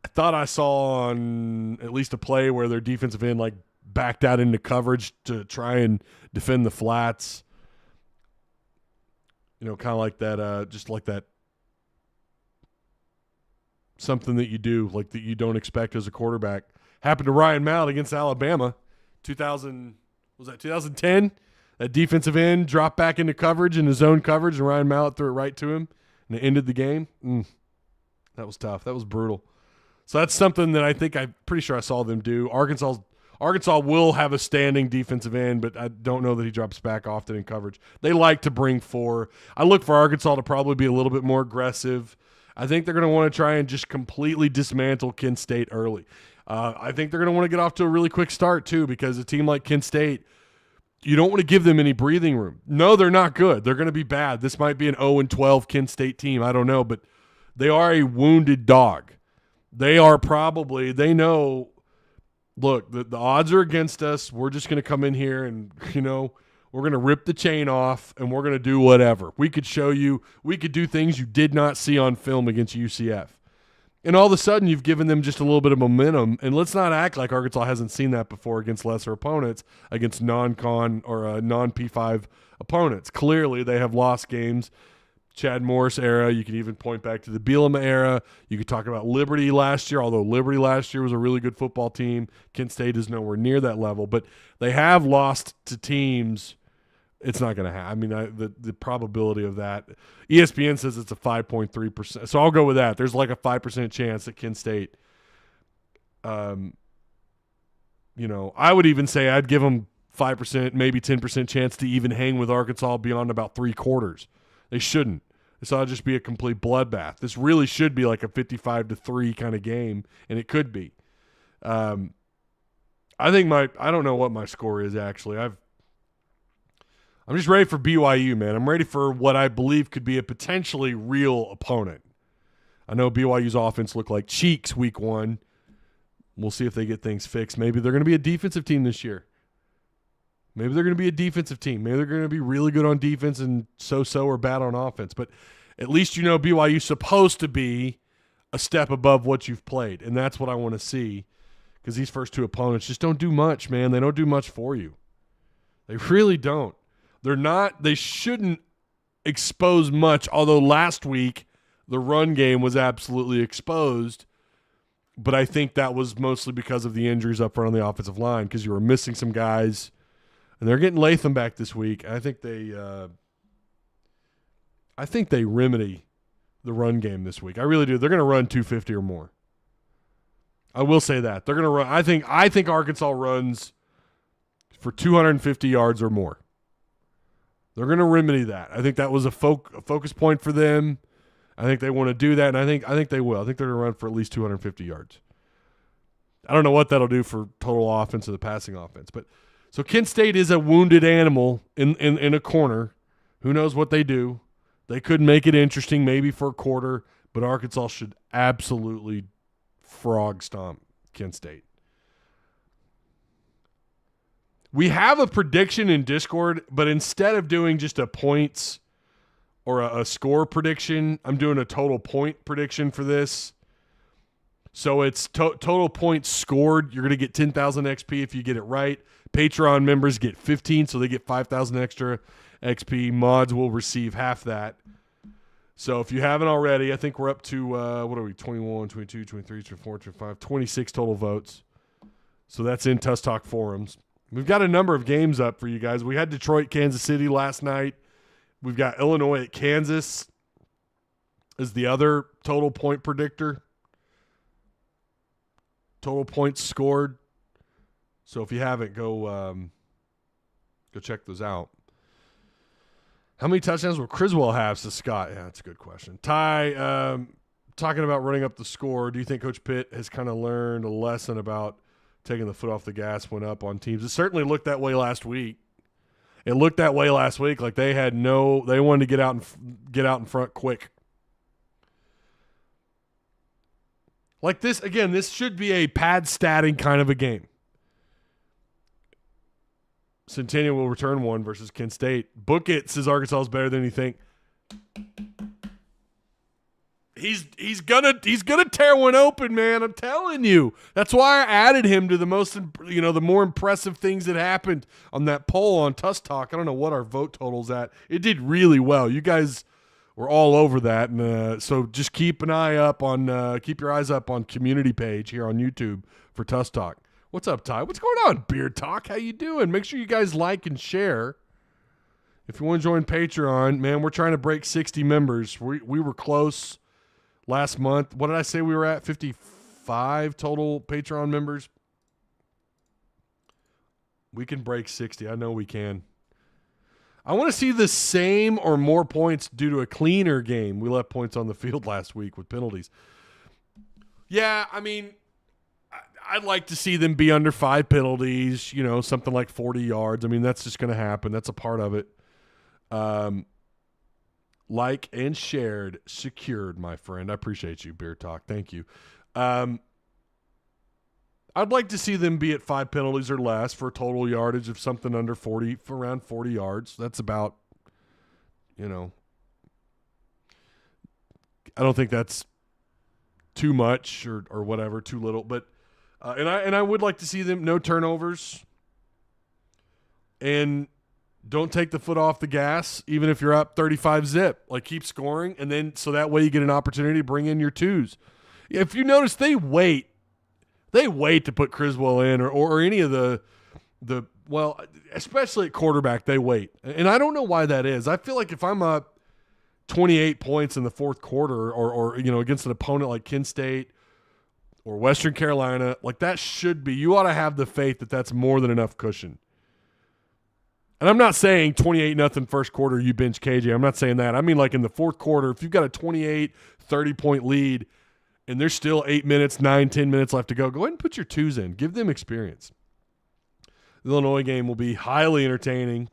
I thought I saw on at least a play where their defensive end like backed out into coverage to try and defend the flats. You know, kind of like that, just like that, something that you do, like that you don't expect as a quarterback. Happened to Ryan Mallett against Alabama, 2010? That defensive end dropped back into coverage, into zone coverage, and Ryan Mallett threw it right to him, and it ended the game. That was tough. That was brutal. So that's something that I think I'm pretty sure I saw them do. Arkansas will have a standing defensive end, but I don't know that he drops back often in coverage. They like to bring 4. I look for Arkansas to probably be a little bit more aggressive. I think they're going to want to try and just completely dismantle Kent State early. I think they're going to want to get off to a really quick start too, because a team like Kent State, you don't want to give them any breathing room. No, they're not good. They're going to be bad. This might be an 0-12 Kent State team. I don't know, but they are a wounded dog. They are probably, they know, look, the odds are against us. We're just going to come in here and, you know, we're going to rip the chain off and we're going to do whatever. We could show you, we could do things you did not see on film against UCF. And all of a sudden you've given them just a little bit of momentum. And let's not act like Arkansas hasn't seen that before against lesser opponents, against non-con or non-P5 opponents. Clearly they have lost games. Chad Morris era. You can even point back to the Bielema era. You could talk about Liberty last year, although Liberty last year was a really good football team. Kent State is nowhere near that level, but they have lost to teams. It's not going to happen. I mean, the probability of that, ESPN says it's a 5.3%. So I'll go with that. There's like a 5% chance that Kent State, you know, I would even say I'd give them 5%, maybe 10% chance to even hang with Arkansas beyond about 3 quarters. They shouldn't. This ought to just be a complete bloodbath. This really should be like a 55-3 kind of game, and it could be. I think I don't know what my score is actually. I'm just ready for BYU, man. I'm ready for what I believe could be a potentially real opponent. I know BYU's offense looked like cheeks week 1. We'll see if they get things fixed. Maybe they're going to be a defensive team this year. Maybe they're going to be a defensive team. Maybe they're going to be really good on defense and so-so or bad on offense. But at least you know BYU's supposed to be a step above what you've played, and that's what I want to see, because these first 2 opponents just don't do much, man. They don't do much for you. They really don't. They shouldn't expose much, although last week the run game was absolutely exposed, but I think that was mostly because of the injuries up front on the offensive line, because you were missing some guys. And they're getting Latham back this week. I think they remedy the run game this week. I really do. They're going to run 250 or more. I will say that. They're going to run. I think Arkansas runs for 250 yards or more. They're going to remedy that. I think that was a focus point for them. I think they want to do that, and I think they will. I think they're going to run for at least 250 yards. I don't know what that'll do for total offense or the passing offense. But so Kent State is a wounded animal in a corner. Who knows what they do? They could make it interesting maybe for a quarter, but Arkansas should absolutely frog stomp Kent State. We have a prediction in Discord, but instead of doing just a points or a score prediction, I'm doing a total point prediction for this. So it's total points scored. You're going to get 10,000 XP if you get it right. Patreon members get 15, so they get 5,000 extra XP. Mods will receive half that. So if you haven't already, I think we're up to, what are we, 21, 22, 23, 24, 25, 26 total votes. So that's in Tuss Talk forums. We've got a number of games up for you guys. We had Detroit, Kansas City last night. We've got Illinois at Kansas as the other total point predictor. Total points scored. So if you haven't, go check those out. How many touchdowns will Criswell have, says Scott? Yeah, that's a good question. Ty, talking about running up the score, do you think Coach Pitt has kind of learned a lesson about taking the foot off the gas when up on teams? It certainly looked that way last week. It looked that way last week, like they wanted to get out in front quick. Like this, again, this should be a pad statting kind of a game. Centennial will return one versus Kent State. Book it, says Arkansas is better than you think. He's gonna tear one open, man. I'm telling you. That's why I added him to the the more impressive things that happened on that poll on Tuss Talk. I don't know what our vote total's at. It did really well. You guys were all over that, and so just keep your eyes up on community page here on YouTube for Tuss Talk. What's up, Ty? What's going on, Beard Talk? How you doing? Make sure you guys like and share. If you want to join Patreon, man, we're trying to break 60 members. We were close last month. What did I say we were at? 55 total Patreon members. We can break 60. I know we can. I want to see the same or more points due to a cleaner game. We left points on the field last week with penalties. Yeah, I mean, I'd like to see them be under 5 penalties, something like 40 yards. I mean, that's just going to happen. That's a part of it. Like and shared, secured, my friend. I appreciate you, Beer Talk. Thank you. I'd like to see them be at 5 penalties or less for a total yardage of something under 40, for around 40 yards. That's about, I don't think that's too much or whatever, too little. But and I would like to see them no turnovers and don't take the foot off the gas, even if you're up 35-zip. Like, keep scoring, and then so that way you get an opportunity to bring in your twos. If you notice, they wait to put Criswell in or any of the well, especially at quarterback, they wait. And I don't know why that is. I feel like if I'm up 28 points in the fourth quarter or against an opponent like Kent State or Western Carolina, like that should be, you ought to have the faith that that's more than enough cushion. And I'm not saying 28-0 first quarter, you bench KJ. I'm not saying that. I mean, like in the fourth quarter, if you've got a 28, 30-point lead and there's still 8 minutes, 9, 10 minutes left to go ahead and put your twos in. Give them experience. The Illinois game will be highly entertaining.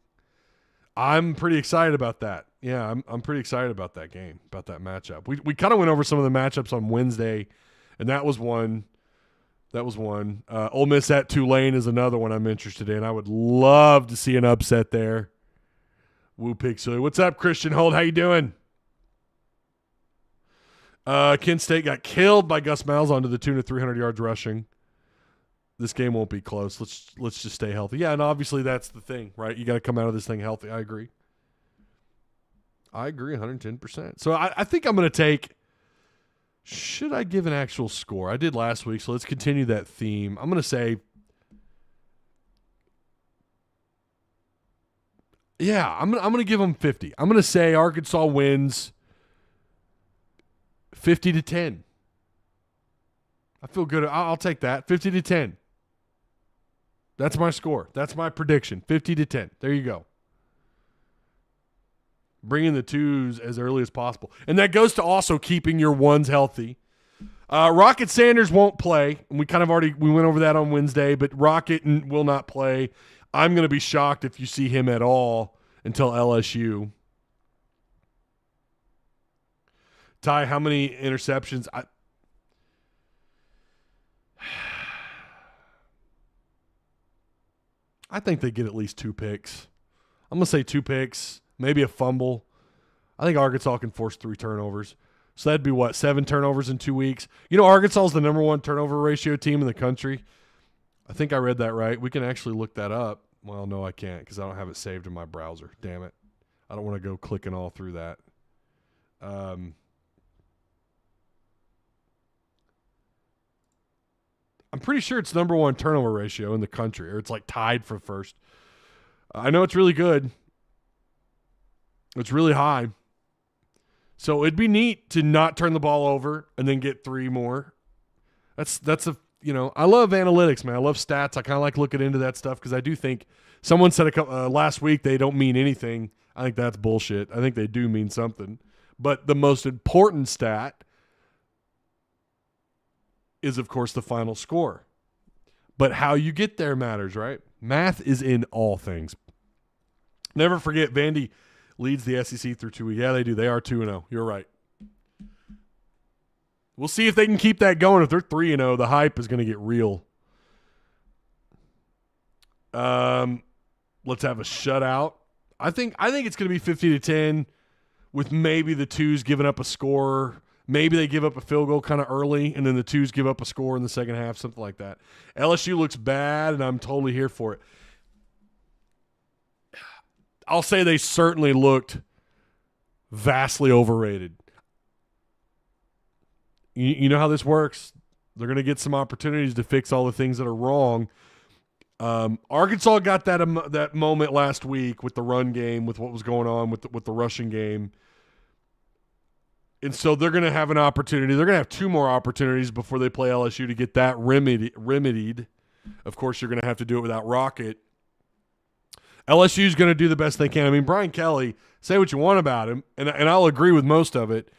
I'm pretty excited about that. Yeah, I'm pretty excited about that game, about that matchup. We kind of went over some of the matchups on Wednesday, and that was one. Ole Miss at Tulane is another one I'm interested in. I would love to see an upset there. Woo Pig Silly. What's up, Christian Holt? How you doing? Kent State got killed by Gus Malzahn to the tune of 300 yards rushing. This game won't be close. Let's just stay healthy. Yeah, and obviously that's the thing, right? You got to come out of this thing healthy. I agree 110%. So I think I'm going to take – should I give an actual score? I did last week, so let's continue that theme. I'm going to say – yeah, I'm going to give them 50. I'm going to say Arkansas wins 50-10. I feel good. I'll take that. 50-10. That's my score. That's my prediction. 50-10. There you go. Bring in the twos as early as possible. And that goes to also keeping your ones healthy. Rocket Sanders won't play. We went over that on Wednesday, but Rocket will not play. I'm going to be shocked if you see him at all until LSU. Ty, how many interceptions? I think they get at least 2 picks. I'm going to say 2 picks, maybe a fumble. I think Arkansas can force 3 turnovers. So that'd be 7 turnovers in 2 weeks. Arkansas is the number 1 turnover ratio team in the country. I think I read that right. We can actually look that up. Well, no, I can't because I don't have it saved in my browser. Damn it. I don't want to go clicking all through that. I'm pretty sure it's number 1 turnover ratio in the country, or it's like tied for first. I know it's really good. It's really high. So it'd be neat to not turn the ball over and then get 3 more. I love analytics, man. I love stats. I kind of like looking into that stuff because I do think someone said last week they don't mean anything. I think that's bullshit. I think they do mean something. But the most important stat is, of course, the final score. But how you get there matters, right? Math is in all things. Never forget, Vandy leads the SEC through 2 weeks. Yeah, they do. They are 2-0. You're right. We'll see if they can keep that going. If they're 3-0, the hype is going to get real. Let's have a shutout. I think it's going to be 50-10 with maybe the twos giving up a score. Maybe they give up a field goal kind of early, and then the twos give up a score in the second half, something like that. LSU looks bad, and I'm totally here for it. I'll say they certainly looked vastly overrated. You know how this works. They're going to get some opportunities to fix all the things that are wrong. Arkansas got that moment last week with the run game, with what was going on with the rushing game. And so they're going to have an opportunity. They're going to have 2 more opportunities before they play LSU to get that remedied. Of course, you're going to have to do it without Rocket. LSU is going to do the best they can. I mean, Brian Kelly, say what you want about him, and I'll agree with most of it,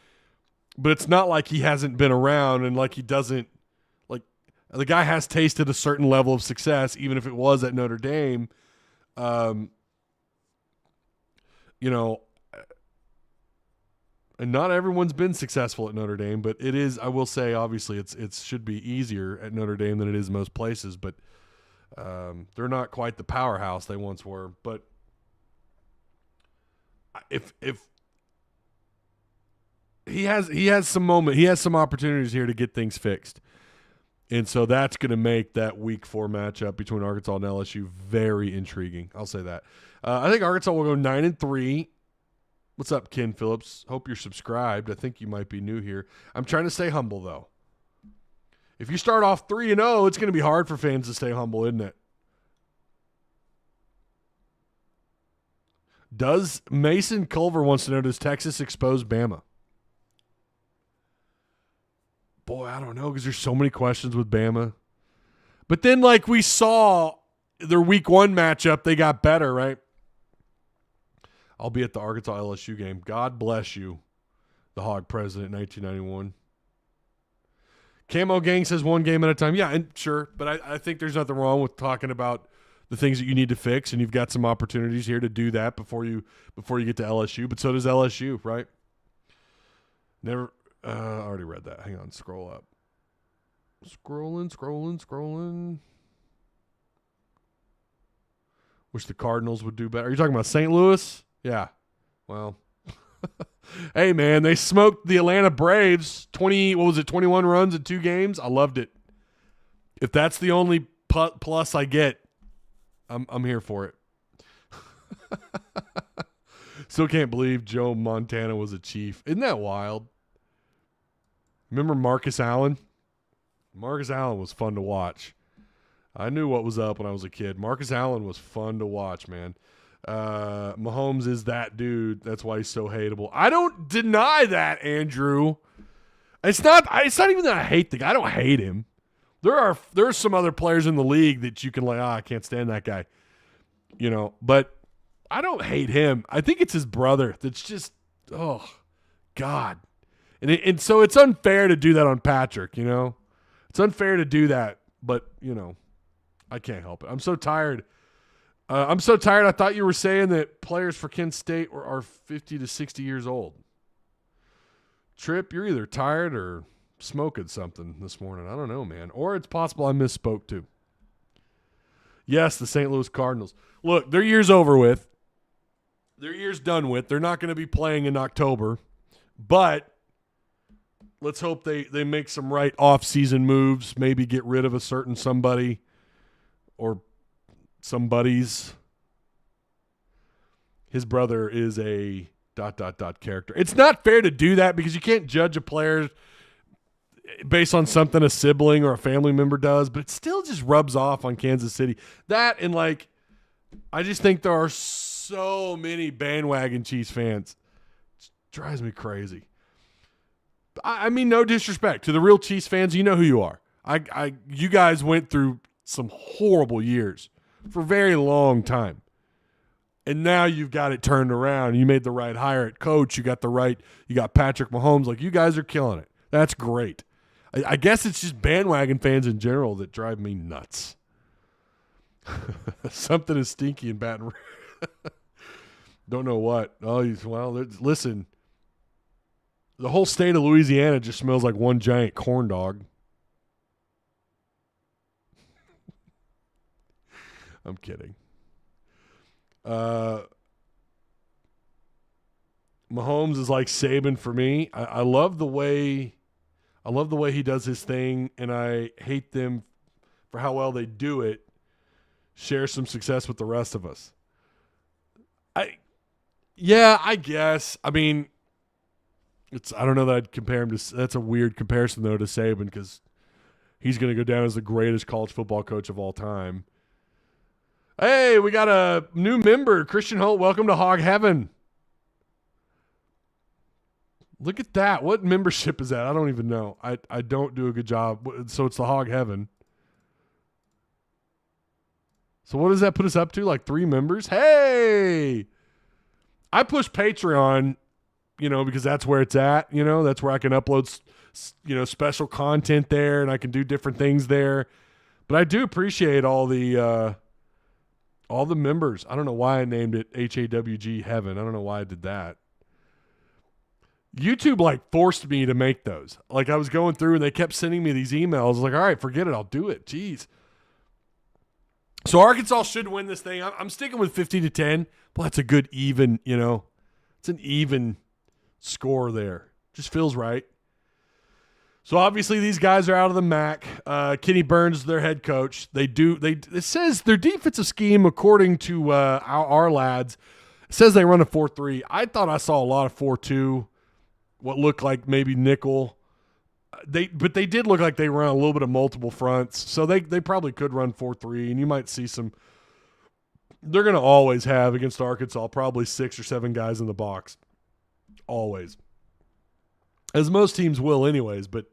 but it's not like he hasn't been around and like he doesn't – like the guy has tasted a certain level of success, even if it was at Notre Dame. And not everyone's been successful at Notre Dame, but it is, I will say, obviously it should be easier at Notre Dame than it is most places, but they're not quite the powerhouse they once were. But if he has some opportunities here to get things fixed. And so that's going to make that week 4 matchup between Arkansas and LSU very intriguing. I'll say that. I think Arkansas will go 9-3. What's up, Ken Phillips? Hope you're subscribed. I think you might be new here. I'm trying to stay humble, though. If you start off 3-0, it's going to be hard for fans to stay humble, isn't it? Does Mason Culver wants to know, does Texas expose Bama? Boy, I don't know, because there's so many questions with Bama. But then, like we saw, their week 1 matchup, they got better, right? I'll be at the Arkansas LSU game. God bless you, the Hog President, 1991. Camo Gang says 1 game at a time. Yeah, and sure, but I think there's nothing wrong with talking about the things that you need to fix, and you've got some opportunities here to do that before you get to LSU. But so does LSU, right? Never. I already read that. Hang on, scroll up. Scrolling. Wish the Cardinals would do better. Are you talking about St. Louis? Yeah. Well, hey, man, they smoked the Atlanta Braves 21 runs in 2 games? I loved it. If that's the only plus I get, I'm here for it. Still can't believe Joe Montana was a Chief. Isn't that wild? Remember Marcus Allen? Marcus Allen was fun to watch. I knew what was up when I was a kid. Marcus Allen was fun to watch, man. Mahomes is that dude. That's why he's so hateable. I don't deny that, Andrew. It's not even that I hate the guy. I don't hate him. There are some other players in the league that you can I can't stand that guy. But I don't hate him. I think it's his brother that's just, oh, God. And so it's unfair to do that on Patrick, you know? It's unfair to do that, but, you know, I can't help it. I'm so tired. I thought you were saying that players for Kent State are 50 to 60 years old. Tripp, you're either tired or smoking something this morning. I don't know, man. Or it's possible I misspoke too. Yes, the St. Louis Cardinals. Look, their year's over with. Their year's done with. They're not going to be playing in October. But let's hope they make some right off-season moves, maybe get rid of a certain somebody or somebody's. His brother is a ... character. It's not fair to do that because you can't judge a player based on something a sibling or a family member does, but it still just rubs off on Kansas City. That and, like, I just think there are so many bandwagon Chiefs fans. It drives me crazy. I mean, no disrespect to the real Chiefs fans. You know who you are. You guys went through some horrible years for a very long time. And now you've got it turned around. You made the right hire at coach. You got Patrick Mahomes. Like, you guys are killing it. That's great. I guess it's just bandwagon fans in general that drive me nuts. Something is stinky in Baton Rouge. Don't know what. Listen. The whole state of Louisiana just smells like one giant corn dog. I'm kidding. Mahomes is like Saban for me. I love the way he does his thing, and I hate them for how well they do it. Share some success with the rest of us. I guess. I mean, I don't know that I'd compare him to. That's a weird comparison though to Saban because he's going to go down as the greatest college football coach of all time. Hey, we got a new member, Christian Holt. Welcome to Hog Heaven. Look at that. What membership is that? I don't even know. I don't do a good job. So it's the Hog Heaven. So what does that put us up to? Like 3 members? Hey! I push Patreon, because that's where it's at. That's where I can upload, special content there, and I can do different things there. But I do appreciate all the members. I don't know why I named it HAWG Heaven. I don't know why I did that. YouTube forced me to make those. I was going through and they kept sending me these emails. I was like, all right, forget it. I'll do it. Jeez. So Arkansas should win this thing. I'm sticking with 50-10. Well, that's a good even, it's an even score there. Just feels right. So obviously these guys are out of the MAC. Kenny Burns is their head coach. It says their defensive scheme, according to our lads, says they run a 4-3. I thought I saw a lot of 4-2, what looked like maybe nickel. But they did look like they run a little bit of multiple fronts. So they probably could run 4-3, and you might see some. They're going to always have against Arkansas probably 6 or 7 guys in the box. Always. As most teams will anyways, but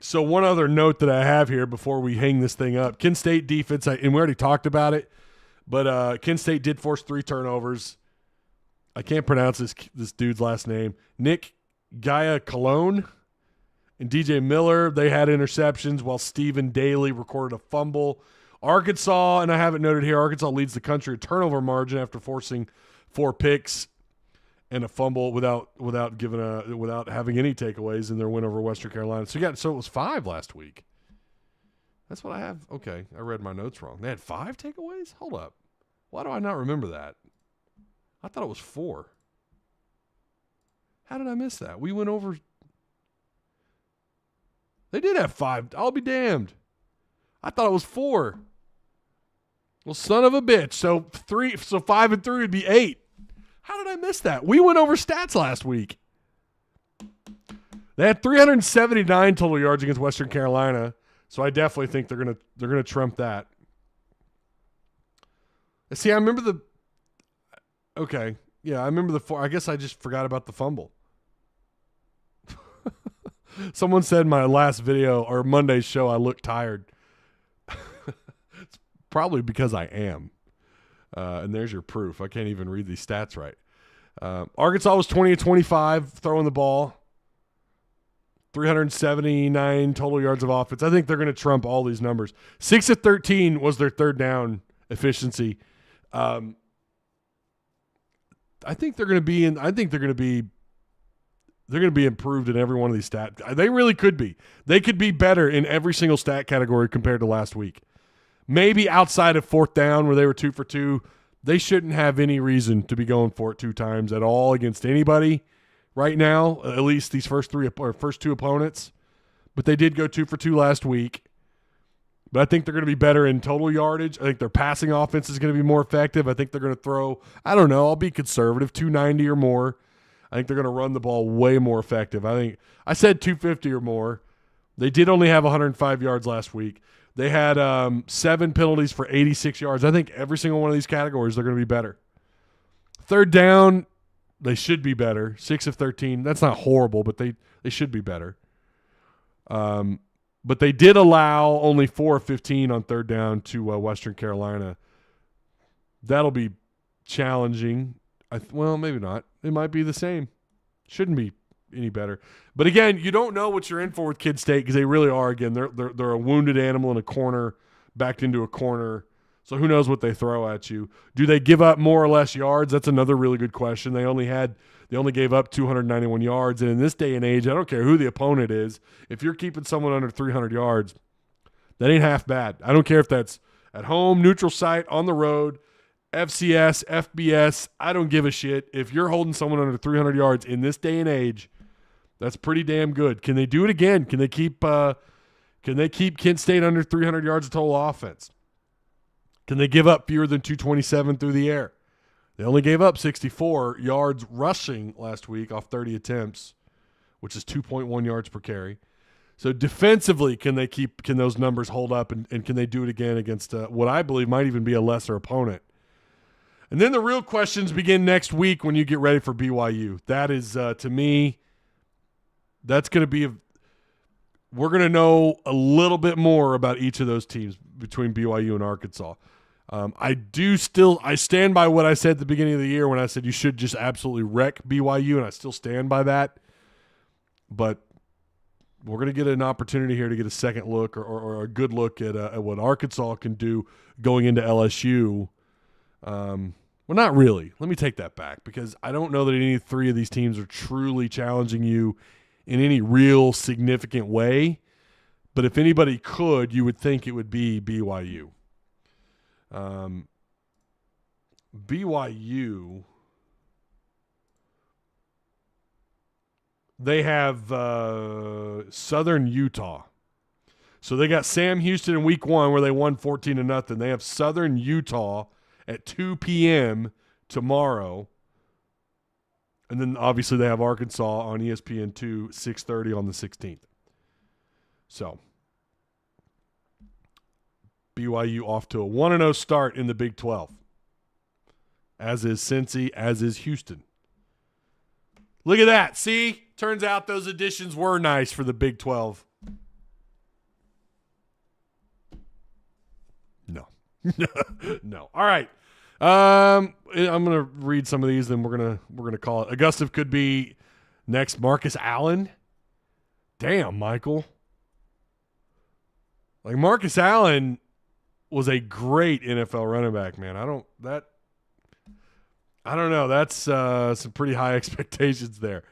so one other note that I have here before we hang this thing up. Kent State defense, and we already talked about it, but Kent State did force 3 turnovers. I can't pronounce this dude's last name. Nick Gaia Cologne and DJ Miller, they had interceptions while Stephen Daly recorded a fumble. Arkansas, and I have it noted here, Arkansas leads the country in turnover margin after forcing 4 picks and a fumble without having any takeaways in their win over Western Carolina. So it was 5 last week. That's what I have. Okay, I read my notes wrong. They had 5 takeaways? Hold up. Why do I not remember that? I thought it was 4. How did I miss that? We went over. They did have 5. I'll be damned. I thought it was 4. Well, son of a bitch. So 5 and 3 would be 8. How did I miss that? We went over stats last week. They had 379 total yards against Western Carolina, so I definitely think they're gonna trump that. See, I remember the. Okay, yeah, I remember the 4. I guess I just forgot about the fumble. Someone said my last video or Monday's show I looked tired. It's probably because I am. And there's your proof. I can't even read these stats right. Arkansas was 20-25 throwing the ball. 379 total yards of offense. I think they're going to trump all these numbers. 6 of 13 was their third down efficiency. I think they're going to be in. I think they're going to be. They're going to be improved in every one of these stats. They really could be. They could be better in every single stat category compared to last week. Maybe outside of fourth down where they were 2 for 2, they shouldn't have any reason to be going for it 2 times at all against anybody right now. At least these first 2 opponents. But they did go 2 for 2 last week. But I think they're going to be better in total yardage. I think their passing offense is going to be more effective. I think they're going to throw, I don't know, I'll be conservative, 290 or more. I think they're going to run the ball way more effective. I said 250 or more. They did only have 105 yards last week. They had 7 penalties for 86 yards. I think every single one of these categories they're going to be better. Third down, they should be better. 6 of 13. That's not horrible, but they should be better. But they did allow only 4 of 15 on third down to Western Carolina. That'll be challenging. Well, maybe not. It might be the same. Shouldn't be any better. But again, you don't know what you're in for with Kid State because they really are. Again, they're a wounded animal in a corner, backed into a corner. So who knows what they throw at you? Do they give up more or less yards? That's another really good question. They only gave up 291 yards, and in this day and age, I don't care who the opponent is. If you're keeping someone under 300 yards, that ain't half bad. I don't care if that's at home, neutral site, on the road, FCS, FBS, I don't give a shit. If you're holding someone under 300 yards in this day and age, that's pretty damn good. Can they do it again? Can they keep Kent State under 300 yards of total offense? Can they give up fewer than 227 through the air? They only gave up 64 yards rushing last week off 30 attempts, which is 2.1 yards per carry. So defensively, can those numbers hold up, and can they do it again against what I believe might even be a lesser opponent? And then the real questions begin next week when you get ready for BYU. That is, to me, that's going to be we're going to know a little bit more about each of those teams between BYU and Arkansas. I stand by what I said at the beginning of the year when I said you should just absolutely wreck BYU, and I still stand by that. But we're going to get an opportunity here to get a second look or a good look at what Arkansas can do going into LSU. Well, not really. Let me take that back because I don't know that any 3 of these teams are truly challenging you in any real significant way. But if anybody could, you would think it would be BYU. BYU, they have Southern Utah. So they got Sam Houston in week 1 where they won 14-0. They have Southern Utah at 2 p.m. tomorrow. And then obviously they have Arkansas on ESPN2, 6:30 on the 16th. So BYU off to a 1-0 start in the Big 12. As is Cincy, as is Houston. Look at that. See? Turns out those additions were nice for the Big 12. No. No. All right. I'm gonna read some of these, then we're gonna call it. Augustive could be next. Marcus Allen. Damn, Michael. Like Marcus Allen was a great NFL running back, man. I don't know. That's some pretty high expectations there.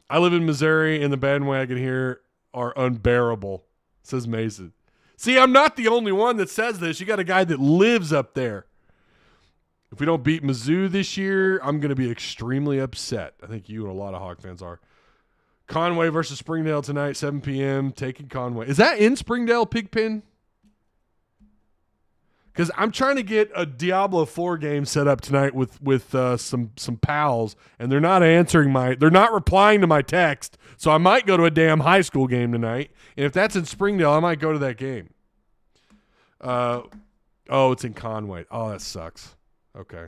I live in Missouri, and the bandwagon here are unbearable, says Mason. See, I'm not the only one that says this. You got a guy that lives up there. If we don't beat Mizzou this year, I'm going to be extremely upset. I think you and a lot of Hawk fans are. Conway versus Springdale tonight, 7 p.m. Taking Conway. Is that in Springdale, Pigpen? Because I'm trying to get a Diablo 4 game set up tonight with some pals, and they're not they're not replying to my text. So I might go to a damn high school game tonight. And if that's in Springdale, I might go to that game. It's in Conway. Oh, that sucks. Okay.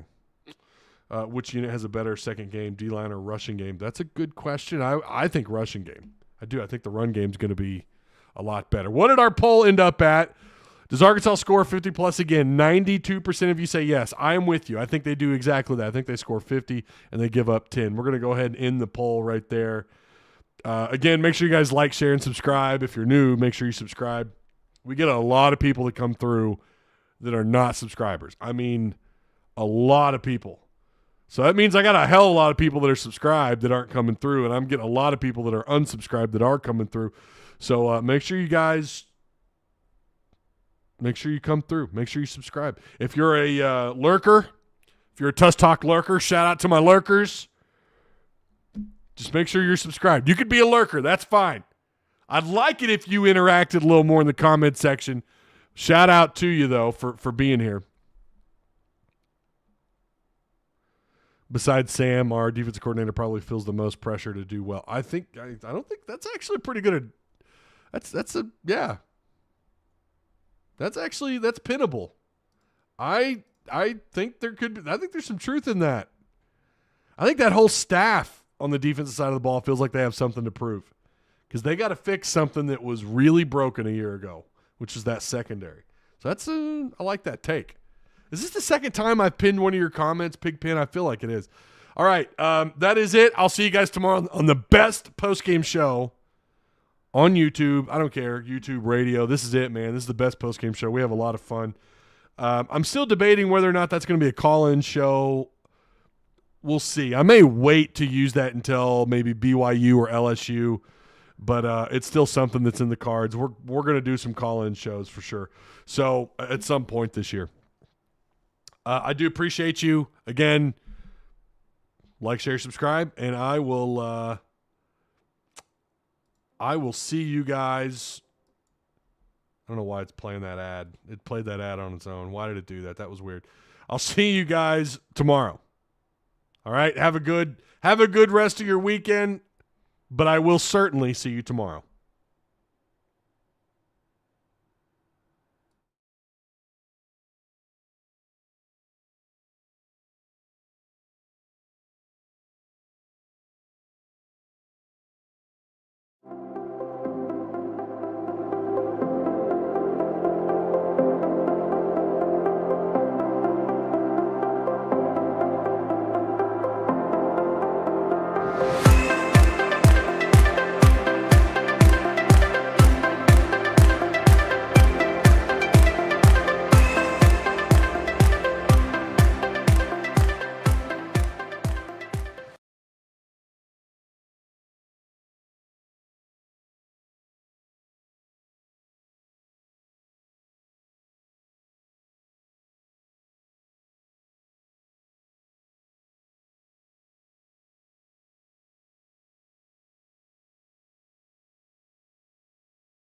Which unit has a better second game, D-line or rushing game? That's a good question. I think rushing game. I do. I think the run game is going to be a lot better. What did our poll end up at? Does Arkansas score 50 plus again? 92% of you say yes. I am with you. I think they do exactly that. I think they score 50 and they give up 10. We're going to go ahead and end the poll right there. Again, make sure you guys like, share, and subscribe. If you're new, make sure you subscribe. We get a lot of people that come through that are not subscribers. I mean, a lot of people. So that means I got a hell of a lot of people that are subscribed that aren't coming through, and I'm getting a lot of people that are unsubscribed that are coming through. So make sure you guys, make sure you come through. Make sure you subscribe. If you're a lurker, if you're a Tuss Talk lurker, shout out to my lurkers. Just make sure you're subscribed. You could be a lurker. That's fine. I'd like it if you interacted a little more in the comment section. Shout out to you, though, for being here. Besides Sam, our defensive coordinator probably feels the most pressure to do well. I don't think that's actually pretty good. That's pinnable. I think there's some truth in that. I think that whole staff on the defensive side of the ball feels like they have something to prove because they got to fix something that was really broken a year ago, which is that secondary. So I like that take. Is this the second time I've pinned one of your comments, Pigpen? I feel like it is. All right, that is it. I'll see you guys tomorrow on the best postgame show on YouTube. I don't care, YouTube, radio. This is it, man. This is the best postgame show. We have a lot of fun. I'm still debating whether or not that's going to be a call-in show. We'll see. I may wait to use that until maybe BYU or LSU, but it's still something that's in the cards. We're going to do some call-in shows for sure. So at some point this year. I do appreciate you. Again, like, share, subscribe, and I will see you guys. I don't know why it's playing that ad. It played that ad on its own. Why did it do that? That was weird. I'll see you guys tomorrow. All right? Have a good rest of your weekend, but I will certainly see you tomorrow.